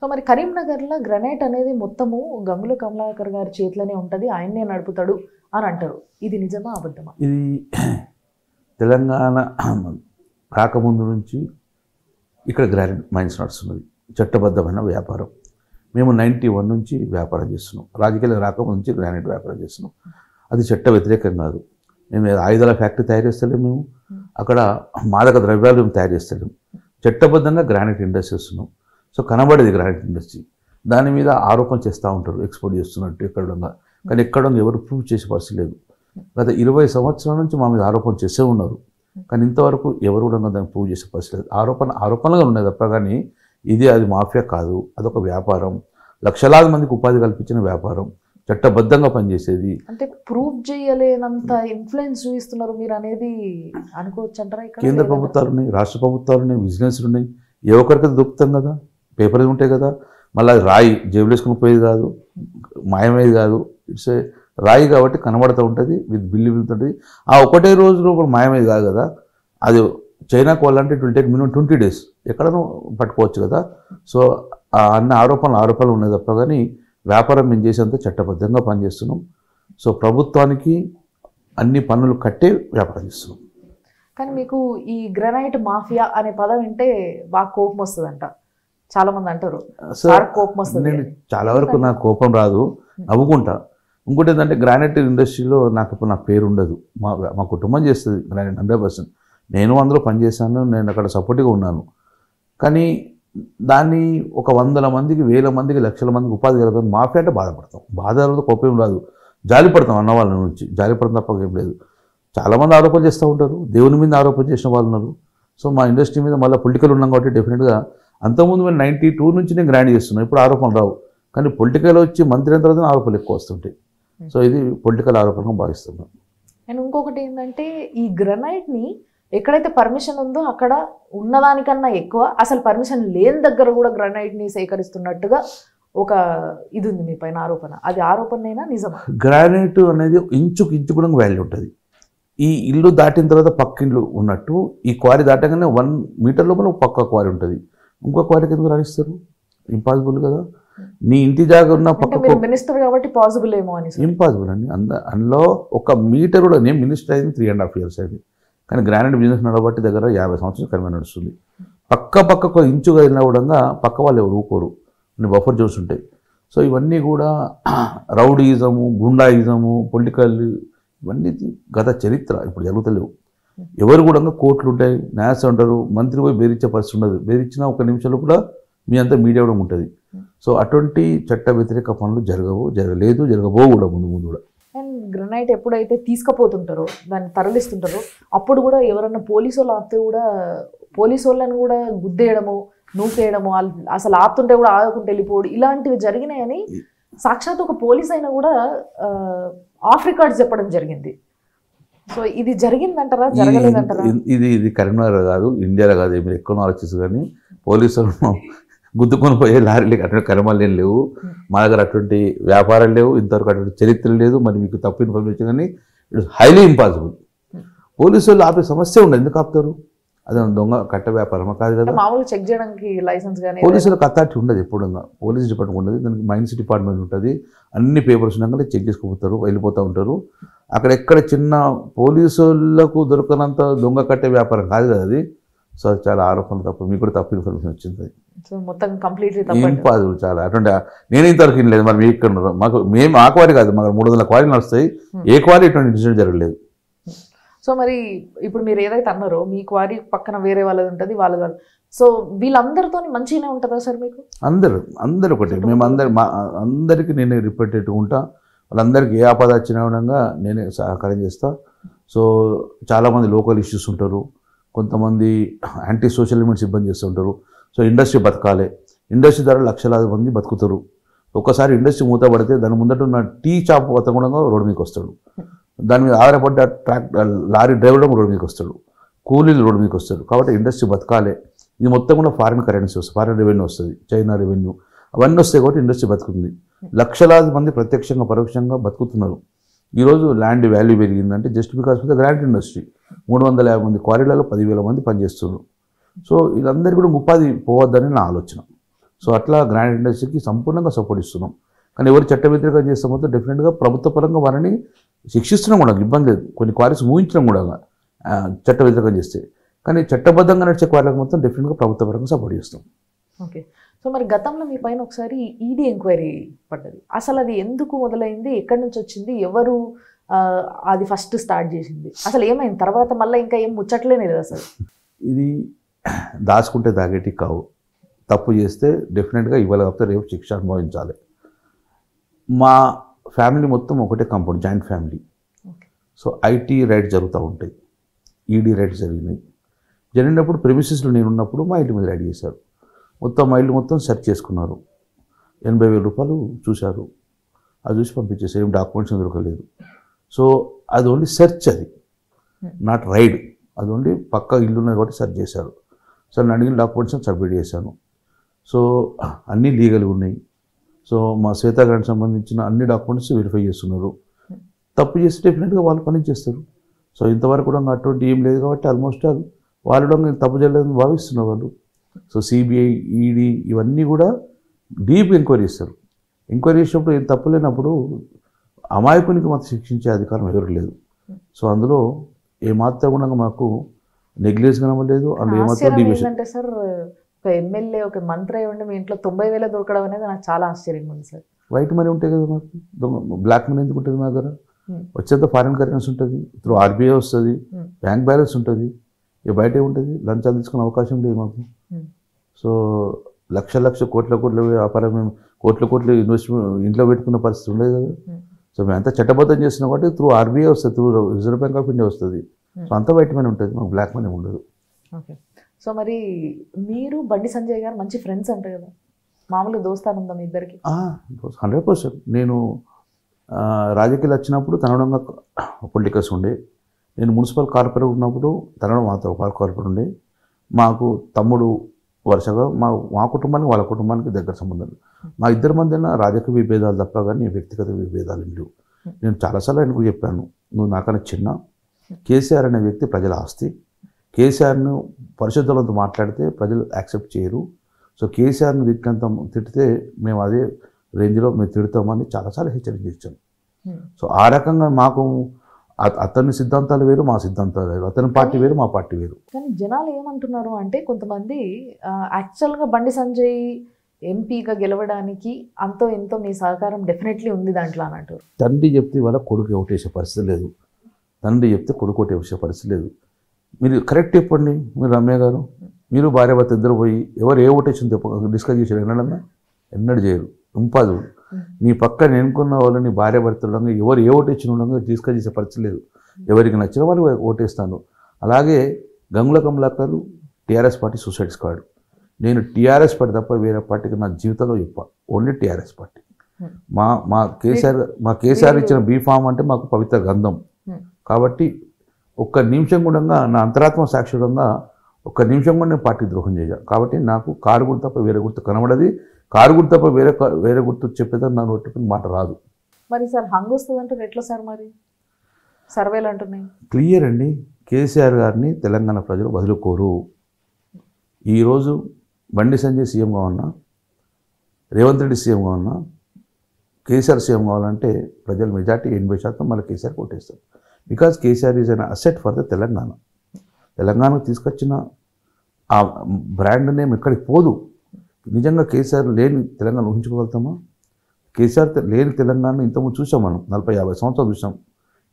Speaker 1: సో మరి కరీంనగర్లో గ్రనైట్ అనేది మొత్తము గంగుల కమలాకర్ గారి చేతిలోనే ఉంటుంది, ఆయన్నే నడుపుతాడు అని అంటారు. ఇది నిజమా అబద్ధమా?
Speaker 2: ఇది తెలంగాణ రాకముందు నుంచి ఇక్కడ గ్రానైట్ మైన్స్ నడుస్తున్నది, చట్టబద్ధమైన వ్యాపారం. మేము 91 నుంచి వ్యాపారం చేస్తున్నాం. రాజకీయాలు రాకముందు నుంచి గ్రానైట్ వ్యాపారం చేస్తున్నాం. అది చట్ట వ్యతిరేకం కాదు. మేము ఆయుధాల ఫ్యాక్టరీ తయారు చేస్తలేము, మేము అక్కడ మాదక ద్రవ్యాలు మేము తయారు చేస్తలేము. చట్టబద్ధంగా గ్రానైట్ ఇండస్ట్రీ చేస్తున్నాం. సో కనబడేది గ్రానైట్ ఇండస్ట్రీ. దాని మీద ఆరోపణ చేస్తూ ఉంటారు ఎక్స్పోర్ట్ చేస్తున్నట్టు ఎక్కడంగా, కానీ ఎక్కడ ఎవరు ప్రూవ్ చేసే పరిస్థితి లేదు. గత 20 సంవత్సరాల నుంచి మా మీద ఆరోపణ చేసే ఉన్నారు, కానీ ఇంతవరకు ఎవరు కూడా దాన్ని ప్రూవ్ చేసే పరిస్థితి లేదు. ఆరోపణలుగా ఉన్నాయి తప్ప కానీ అది మాఫియా కాదు, అదొక వ్యాపారం. లక్షలాది మందికి ఉపాధి కల్పించిన వ్యాపారం, చట్టబద్ధంగా పనిచేసేది.
Speaker 1: అంటే ప్రూవ్ చేయలేనంత ఇన్ఫ్లుయెన్స్ చూపిస్తున్నారు మీరు అనేది అనుకోవచ్చు అంటారా? ఇక్కడ
Speaker 2: కేంద్ర ప్రభుత్వాలు ఉన్నాయి, రాష్ట్ర ప్రభుత్వాలు ఉన్నాయి, బిజినెస్లు ఉన్నాయి. ఏ ఒక్కరికి దొరుకుతాం కదా, పేపర్ ఉంటాయి కదా. మళ్ళీ అది రాయి జేబులు వేసుకుని పోయేది కాదు, మాయమయ్యేది కాదు. ఇట్స్ రాయి కాబట్టి కనబడుతూ ఉంటుంది, విత్ బిల్లు ఉంటుంది. ఆ ఒకటే రోజులో కూడా మాయమయ్యేది కాదు కదా. అది చైనాకు వాళ్ళంటే it will take minimum 20 days ఎక్కడనో పట్టుకోవచ్చు కదా. సో అన్ని ఆరోపణలు ఉన్నాయి తప్ప కానీ వ్యాపారం మేము చేసేంత చట్టబద్ధంగా పనిచేస్తున్నాం. సో ప్రభుత్వానికి అన్ని పన్నులు కట్టే వ్యాపారం చేస్తున్నాం.
Speaker 1: కానీ మీకు ఈ గ్రనైట్ మాఫియా అనే పదం వింటే బాగా కోపం వస్తుందంట, చాలా మంది అంటారు. సార్ కోపం వస్తుంది.
Speaker 2: నేను చాలా వరకు నాకు కోపం రాదు, నవ్వుకుంటా. ఇంకోటి ఏంటంటే గ్రానైట్ ఇండస్ట్రీలో నాకు ఇప్పుడు నా పేరు ఉండదు, మా కుటుంబం చేస్తుంది గ్రానైట్ 100%. నేను అందులో పనిచేశాను, నేను అక్కడ సపోర్ట్గా ఉన్నాను. కానీ దాన్ని ఒక 100 మందికి 1000 మందికి లక్షల మందికి ఉపాధి కలగదు. మాఫియా అంటే బాధపడతాం, బాధలతో కోపం రాదు, జాలిపడతాం అన్న వాళ్ళ నుంచి, జాలిపడడం తప్ప ఏం లేదు. చాలామంది ఆరోపణ చేస్తూ ఉంటారు, దేవుని మీద ఆరోపణ చేసిన వాళ్ళు ఉన్నారు. సో మా ఇండస్ట్రీ మీద మళ్ళీ పొలిటికల్ ఉన్నాం కాబట్టి డెఫినెట్గా అంతకుముందు మేము 92 నుంచి నేను గ్రాండ్ చేస్తున్నాను, ఇప్పుడు ఆరోపణలు రావు. కానీ పొలిటికల్ వచ్చి మంత్రి అయిన తర్వాత ఆరోపణలు ఎక్కువ వస్తుంటాయి. సో ఇది పొలిటికల్ ఆరోపణగా భావిస్తున్నాం.
Speaker 1: అండ్ ఇంకొకటి ఏంటంటే ఈ గ్రనైట్ని ఎక్కడైతే పర్మిషన్ ఉందో అక్కడ ఉన్నదానికన్నా ఎక్కువ అసలు పర్మిషన్ లేని దగ్గర కూడా గ్రనైట్ని సేకరిస్తున్నట్టుగా ఒక ఇది ఉంది మీ పైన ఆరోపణ. అది ఆరోపణైనా నిజమా?
Speaker 2: గ్రానైట్ అనేది ఇంచు కూడా వాల్యూ ఉంటుంది. ఈ ఇల్లు దాటిన తర్వాత పక్క ఇల్లు ఉన్నట్టు ఈ క్వారీ దాటగానే 1 మీటర్ లోపల పక్క క్వారీ ఉంటుంది. ఇంకో క్వారీకి ఎందుకు రాణిస్తారు? ఇంపాసిబుల్ కదా. నీ ఇంటి జాగా ఉన్న పక్క
Speaker 1: మినిస్టర్ కాబట్టి పాసిబుల్ ఏమో అని.
Speaker 2: ఇంపాసిబుల్ అండి. అందులో 1 మీటర్ కూడా, నేను మినిస్టర్ అయింది 3.5 years అయింది, కానీ గ్రానైట్ బిజినెస్ నడబట్టి దగ్గర 50 సంవత్సరాలు కరిమే నడుస్తుంది. పక్క ఇంచుగా వెళ్ళినా కూడా పక్క వాళ్ళు ఎవరు ఊరుకోరు, బఫర్ జోన్స్ ఉంటాయి. సో ఇవన్నీ కూడా రౌడీయిజము, గుండాయిజము, పొలిటికల్ ఇవన్నీ గత చరిత్ర, ఇప్పుడు జరుగుతలేవు. ఎవరు కూడా కోర్టులు ఉంటాయి, న్యాయస్థ ఉంటారు, మంత్రి పోయి బెదిరించే పరిస్థితి ఉండదు. బెదిరించిన 1 నిమిషంలో కూడా మీ అంతా మీడియా కూడా ఉంటుంది. సో అటువంటి చట్ట వ్యతిరేక పనులు జరగలేదు, జరగబో కూడా ముందు కూడా.
Speaker 1: అండ్ గ్రనైట్ ఎప్పుడైతే తీసుకుపోతుంటారో, దాన్ని తరలిస్తుంటారో, అప్పుడు కూడా ఎవరన్నా పోలీసు వాళ్ళు ఆపితే కూడా పోలీసు వాళ్ళని కూడా గుద్దేయడము, నూకేయడము, అసలు ఆపుతుంటే కూడా ఆగకుండా వెళ్ళిపోవడం, ఇలాంటివి జరిగినాయని సాక్షాత్ ఒక పోలీస్ అయినా కూడా ఆఫ్ రికార్డ్స్ చెప్పడం జరిగింది. సో ఇది జరిగిందంటారా, జరగలేదంటారా?
Speaker 2: ఇది కరీంనగర్ కాదు, ఇండియాలో కాదు, మీరు ఎక్కువ ఆలోచిస్తారు. కానీ పోలీసులు గుద్దుకొని పోయే లారీలు అటువంటి కర్మాలు ఏం లేవు, మా దగ్గర అటువంటి వ్యాపారాలు లేవు, ఇంతవరకు అటువంటి చరిత్ర లేదు. మరి మీకు తప్పు ఇన్ఫర్మేషన్, కానీ ఇట్స్ హైలీ ఇంపాసిబుల్. పోలీసు వాళ్ళు ఆపే సమస్య ఉండదు, ఎందుకు ఆపుతారు? అదే దొంగ కట్ట వ్యాపారం కాదు కదా.
Speaker 1: మామూలు చెక్ చేయడానికి లైసెన్స్ కానీ
Speaker 2: పోలీసులకు అథారిటీ ఉండదు, ఎప్పుడు పోలీస్ డిపార్ట్మెంట్ ఉండదు, దానికి మైన్స్ డిపార్ట్మెంట్ ఉంటుంది. అన్ని పేపర్స్ ఉన్నాక చెక్ చేసుకుపోతారు, వెళ్ళిపోతూ ఉంటారు. అక్కడ ఎక్కడ చిన్న పోలీసులకు దొరకనంత దొంగ కట్టే వ్యాపారం కాదు కదా అది. సో అది చాలా ఆరోపణలు తప్పు, మీకు కూడా తప్పు ఇన్ఫర్మేషన్ వచ్చింది.
Speaker 1: సో మొత్తం కంప్లీట్లీ
Speaker 2: ఇంపాసిబుల్ చాలా. అటువంటి నేను ఇంతవరకు లేదు. మరి మీకు ఇక్కడ ఉన్నారు, మేము ఆ క్వారీ కాదు, మాకు 300 క్వారీలు నడుస్తాయి, ఏ క్వారీ ఇటువంటి ఇన్సిడెంట్ జరగలేదు.
Speaker 1: సో మరి ఇప్పుడు మీరు ఏదైతే అన్నారో మీ క్వారీ పక్కన వేరే వాళ్ళది ఉంటుంది, వాళ్ళది. సో వీళ్ళందరితో మంచిగానే ఉంటుందా సార్ మీకు? అందరు ఒకటి, మేము అందరికీ నేనే రిపీటెడ్గా ఉంటా. వాళ్ళందరికీ ఏ ఆపద వచ్చినా విధంగా నేనే సహకారం చేస్తా. సో చాలామంది లోకల్ ఇష్యూస్ ఉంటారు, కొంతమంది యాంటీ సోషల్ ఎలిమెంట్స్ ఇబ్బంది చేస్తుంటారు. సో ఇండస్ట్రీ బతకాలి, ఇండస్ట్రీ ద్వారా లక్షలాది మంది బతుకుతారు. ఒక్కసారి ఇండస్ట్రీ మూతపడితే దాని ముందట ఉన్న టీ షాప్ బతకడంగా రోడ్డు మీదకి వస్తాడు, దాని మీద ఆధారపడ్డ లారీ డ్రైవర్ రోడ్డు మీదకి వస్తాడు, కూలీలు రోడ్డు మీదకి వస్తాడు. కాబట్టి ఇండస్ట్రీ బతకాలి. ఇది మొత్తం కూడా ఫారిన్ కరెన్సీ వస్తుంది, ఫారిన్ రెవెన్యూ వస్తుంది, చైనా రెవెన్యూ, అవన్నీ వస్తాయి. కాబట్టి ఇండస్ట్రీ బతుకుతుంది. లక్షలాది మంది ప్రత్యక్షంగా పరోక్షంగా బతుకుతున్నారు. ఈరోజు ల్యాండ్ వాల్యూ పెరిగిందంటే just because of the granite industry. 350 మంది క్వారీలలో 10,000 మంది పనిచేస్తున్నారు. సో వీళ్ళందరికీ కూడా ఉపాధి పోవద్దని నా ఆలోచన. సో అట్లా గ్రానైట్ ఇండస్ట్రీకి సంపూర్ణంగా సపోర్ట్ ఇస్తున్నాం. కానీ ఎవరు చట్ట వ్యతిరేకంగా చేస్తే మొత్తం డెఫినెట్గా ప్రభుత్వ పరంగా వారిని శిక్షిస్తున్నాం కూడా, ఇబ్బంది లేదు. కొన్ని క్వారీస్ ఊహించడం కూడా చట్ట వ్యతిరేకంగా చేస్తే. కానీ చట్టబద్ధంగా నడిచే క్వారీలకు మొత్తం డెఫినెట్గా ప్రభుత్వ పరంగా సపోర్ట్ చేస్తాం. ఓకే. సో మరి గతంలో మీ పైన ఒకసారి ఈడీ ఎంక్వైరీ పడ్డది. అసలు అది ఎందుకు మొదలైంది, ఎక్కడి నుంచి వచ్చింది, ఎవరు అది ఫస్ట్ స్టార్ట్ చేసింది, అసలు ఏమైంది తర్వాత? మళ్ళీ ఇంకా ఏం ముచ్చట్లేనే లేదు అసలు.
Speaker 2: ఇది దాచుకుంటే దాగేటి కావు. తప్పు చేస్తే డెఫినెట్గా ఇవాళ కాకపోతే రేపు శిక్ష అనుభవించాలి. మా ఫ్యామిలీ మొత్తం ఒకటే compound, joint family. So IT rides జరుగుతూ ఉంటాయి, ఈడీ రైడ్స్ జరిగినప్పుడు ప్రెమిసెస్లో నేను ఉన్నప్పుడు మా ఇంటి మీద రైడ్ చేశారు. మొత్తం మా ఇల్లు మొత్తం సెర్చ్ చేసుకున్నారు, 80,000 రూపాయలు చూశారు. అది చూసి పంపించేసారు, ఏం డాక్యుమెంట్స్ దొరకలేదు. సో అది ఓన్లీ సెర్చ్, అది నాట్ రైడ్, అది ఓన్లీ పక్క ఇల్లు ఉన్నది కాబట్టి సెర్చ్ చేశారు. సో నేను అడిగిన డాక్యుమెంట్స్ సబ్మిట్ చేశాను. సో అన్నీ లీగల్గా ఉన్నాయి. సో మా శ్వేతా గారికి సంబంధించిన అన్ని డాక్యుమెంట్స్ వెరిఫై చేస్తున్నారు. తప్పు చేస్తే డెఫినెట్గా వాళ్ళు పని చేస్తారు. సో ఇంతవరకు కూడా అటువంటి ఏం లేదు కాబట్టి ఆల్మోస్ట్ వాళ్ళు కూడా తప్పు చేయలేదని భావిస్తున్నారు వాళ్ళు. సో సిబిఐ, ఈడీ ఇవన్నీ కూడా డీప్ ఎంక్వైరీ చేస్తారు. ఎంక్వైరీ చేసినప్పుడు ఏం తప్పు లేనప్పుడు అమాయకునికి మాత్రం శిక్షించే అధికారం ఎవరు లేదు. సో అందులో ఏమాత్రం కూడా మాకు నెగ్లెన్స్ కనవలేదు. అందులో ఏమాత్రం డివియేషన్
Speaker 1: అంటే సార్ ఒక ఎమ్మెల్యే ఒక మంత్రి అయి ఉండి మీ ఇంట్లో 90,000 దొరకడం అనేది నాకు చాలా ఆశ్చర్యంగా ఉంది సార్.
Speaker 2: వైట్ మనీ ఉంటాయి కదా మాకు, బ్లాక్ మనీ ఎందుకు ఉంటుంది మా దగ్గర? వచ్చేంత ఫారిన్ కరెన్సీ ఉంటుంది, త్రూ ఆర్బీఐ వస్తుంది, బ్యాంక్ బ్యాలెన్స్ ఉంటుంది, ఇక బయటే ఉంటుంది. లంచాలు తీసుకునే అవకాశం లేదు మాకు. సో లక్ష కోట్ల వ్యాపారం మేము కోట్ల ఇన్వెస్ట్మెంట్ ఇంట్లో పెట్టుకున్న పరిస్థితి ఉండేది కదా. సో మేము అంతా చట్టబద్ధం చేస్తున్నాం కాబట్టి త్రూ ఆర్బీఐ వస్తుంది, through reserve bank of India వస్తుంది. సో అంతా వైట్ మనీ ఉంటుంది, మాకు బ్లాక్ మనీ ఉండదు.
Speaker 1: ఓకే. సో మరి మీరు బండి సంజయ్ గారు మంచి ఫ్రెండ్స్ అంటారు కదా, మామూలుగా దోస్తాను ఉందా మీ ఇద్దరికి?
Speaker 2: 100%. నేను రాజకీయాలు వచ్చినప్పుడు తనడంగా పొలిటికల్స్ ఉండే, నేను మున్సిపల్ కార్పొరేటర్ ఉన్నప్పుడు తనడం మాతో కార్పొరేటర్ ఉండే. మాకు తమ్ముడు వరుసగా మా కుటుంబానికి వాళ్ళ కుటుంబానికి దగ్గర సంబంధాలు. మా ఇద్దరి మధ్యన రాజకీయ విభేదాలు తప్ప కానీ వ్యక్తిగత విభేదాలు లేవు. నేను చాలాసార్లు ఆయనకు చెప్పాను, నువ్వు నాకన్నా చిన్న, కేసీఆర్ అనే వ్యక్తి ప్రజల ఆస్తి. కేసీఆర్ను పరిశుద్ధులతో మాట్లాడితే ప్రజలు యాక్సెప్ట్ చేయరు. సో కేసీఆర్ని తిట్టితే మేము అదే రేంజ్లో మేము తిడతామని చాలాసార్లు హెచ్చరించాను. సో ఆ రకంగా మాకు అతని సిద్ధాంతాలు వేరు, మా సిద్ధాంతాలు వేరు, అతని పార్టీ వేరు, మా పార్టీ వేరు.
Speaker 1: కానీ జనాలు ఏమంటున్నారు అంటే కొంతమంది యాక్చువల్గా బండి సంజయ్ ఎంపీగా గెలవడానికి అంతో ఎంతో మీ సహకారం డెఫినెట్లీ ఉంది దాంట్లో అని అంటారు.
Speaker 2: తండ్రి చెప్తే వాళ్ళ కొడుకు ఓటేసే పరిస్థితి లేదు, తండ్రి చెప్తే కొడుకు ఓటేసే పరిస్థితి లేదు. మీరు కరెక్ట్ చెప్పండి. మీరు రమ్య గారు, మీరు భార్య భర్త ఇద్దరు పోయి ఎవరు ఏ ఓటేషన్ డిస్కస్ చేశారు ఎన్నడన్నా? ఎన్నడూ చేయరు. ఇంపాదు నీ పక్కన ఎన్నుకున్న వాళ్ళు నీ భార్య భర్తలంగా ఎవరు ఏ ఓటేషన్ ఉండగా డిస్కస్ చేసే పరిస్థితి లేదు. ఎవరికి నచ్చిన వాళ్ళు ఓటేస్తాను. అలాగే Gangula Kamalakar TRS party suicide squad. నేను టీఆర్ఎస్ పార్టీ తప్ప వేరే పార్టీకి నా జీవితంలో చెప్పా, ఓన్లీ టీఆర్ఎస్ పార్టీ. మా కేసీఆర్ ఇచ్చిన బీఫామ్ అంటే మాకు పవిత్ర గంధం. కాబట్టి ఒక్క నిమిషం కూడా నా అంతరాత్మ సాక్షికంగా ఒక్క నిమిషం కూడా నేను పార్టీ ద్రోహం చేశాను. కాబట్టి నాకు కారు గుర్తు తప్ప వేరే గుర్తు కనబడది, కారు గుర్తు తప్ప వేరే గుర్తు చెప్పేదని నా నోటి మాట రాదు.
Speaker 1: మరి సార్ హంగ్ వస్తుంది అంటారు, ఎట్లా సార్? మరి సర్వేలు అంటున్నాయి
Speaker 2: క్లియర్ అండి, కేసీఆర్ గారిని తెలంగాణ ప్రజలు వదులుకోరు. ఈరోజు బండి సంజయ్ సీఎంగా ఉన్నా, రేవంత్ రెడ్డి సీఎంగా ఉన్నా, కేసీఆర్ సీఎం కావాలంటే ప్రజలు మెజార్టీ 80% మళ్ళీ కేసీఆర్ కొట్టేస్తారు. Because KCR is an asset for the Telangana. తెలంగాణకు తీసుకొచ్చిన ఆ బ్రాండ్ నేమ్ ఎక్కడికి పోదు. నిజంగా కేసీఆర్ లేని తెలంగాణ ఊహించుకోగలుగుతామా? కేసీఆర్ లేని తెలంగాణ ఇంతకుముందు చూసాం మనం, 40-50 సంవత్సరాలు చూసాం.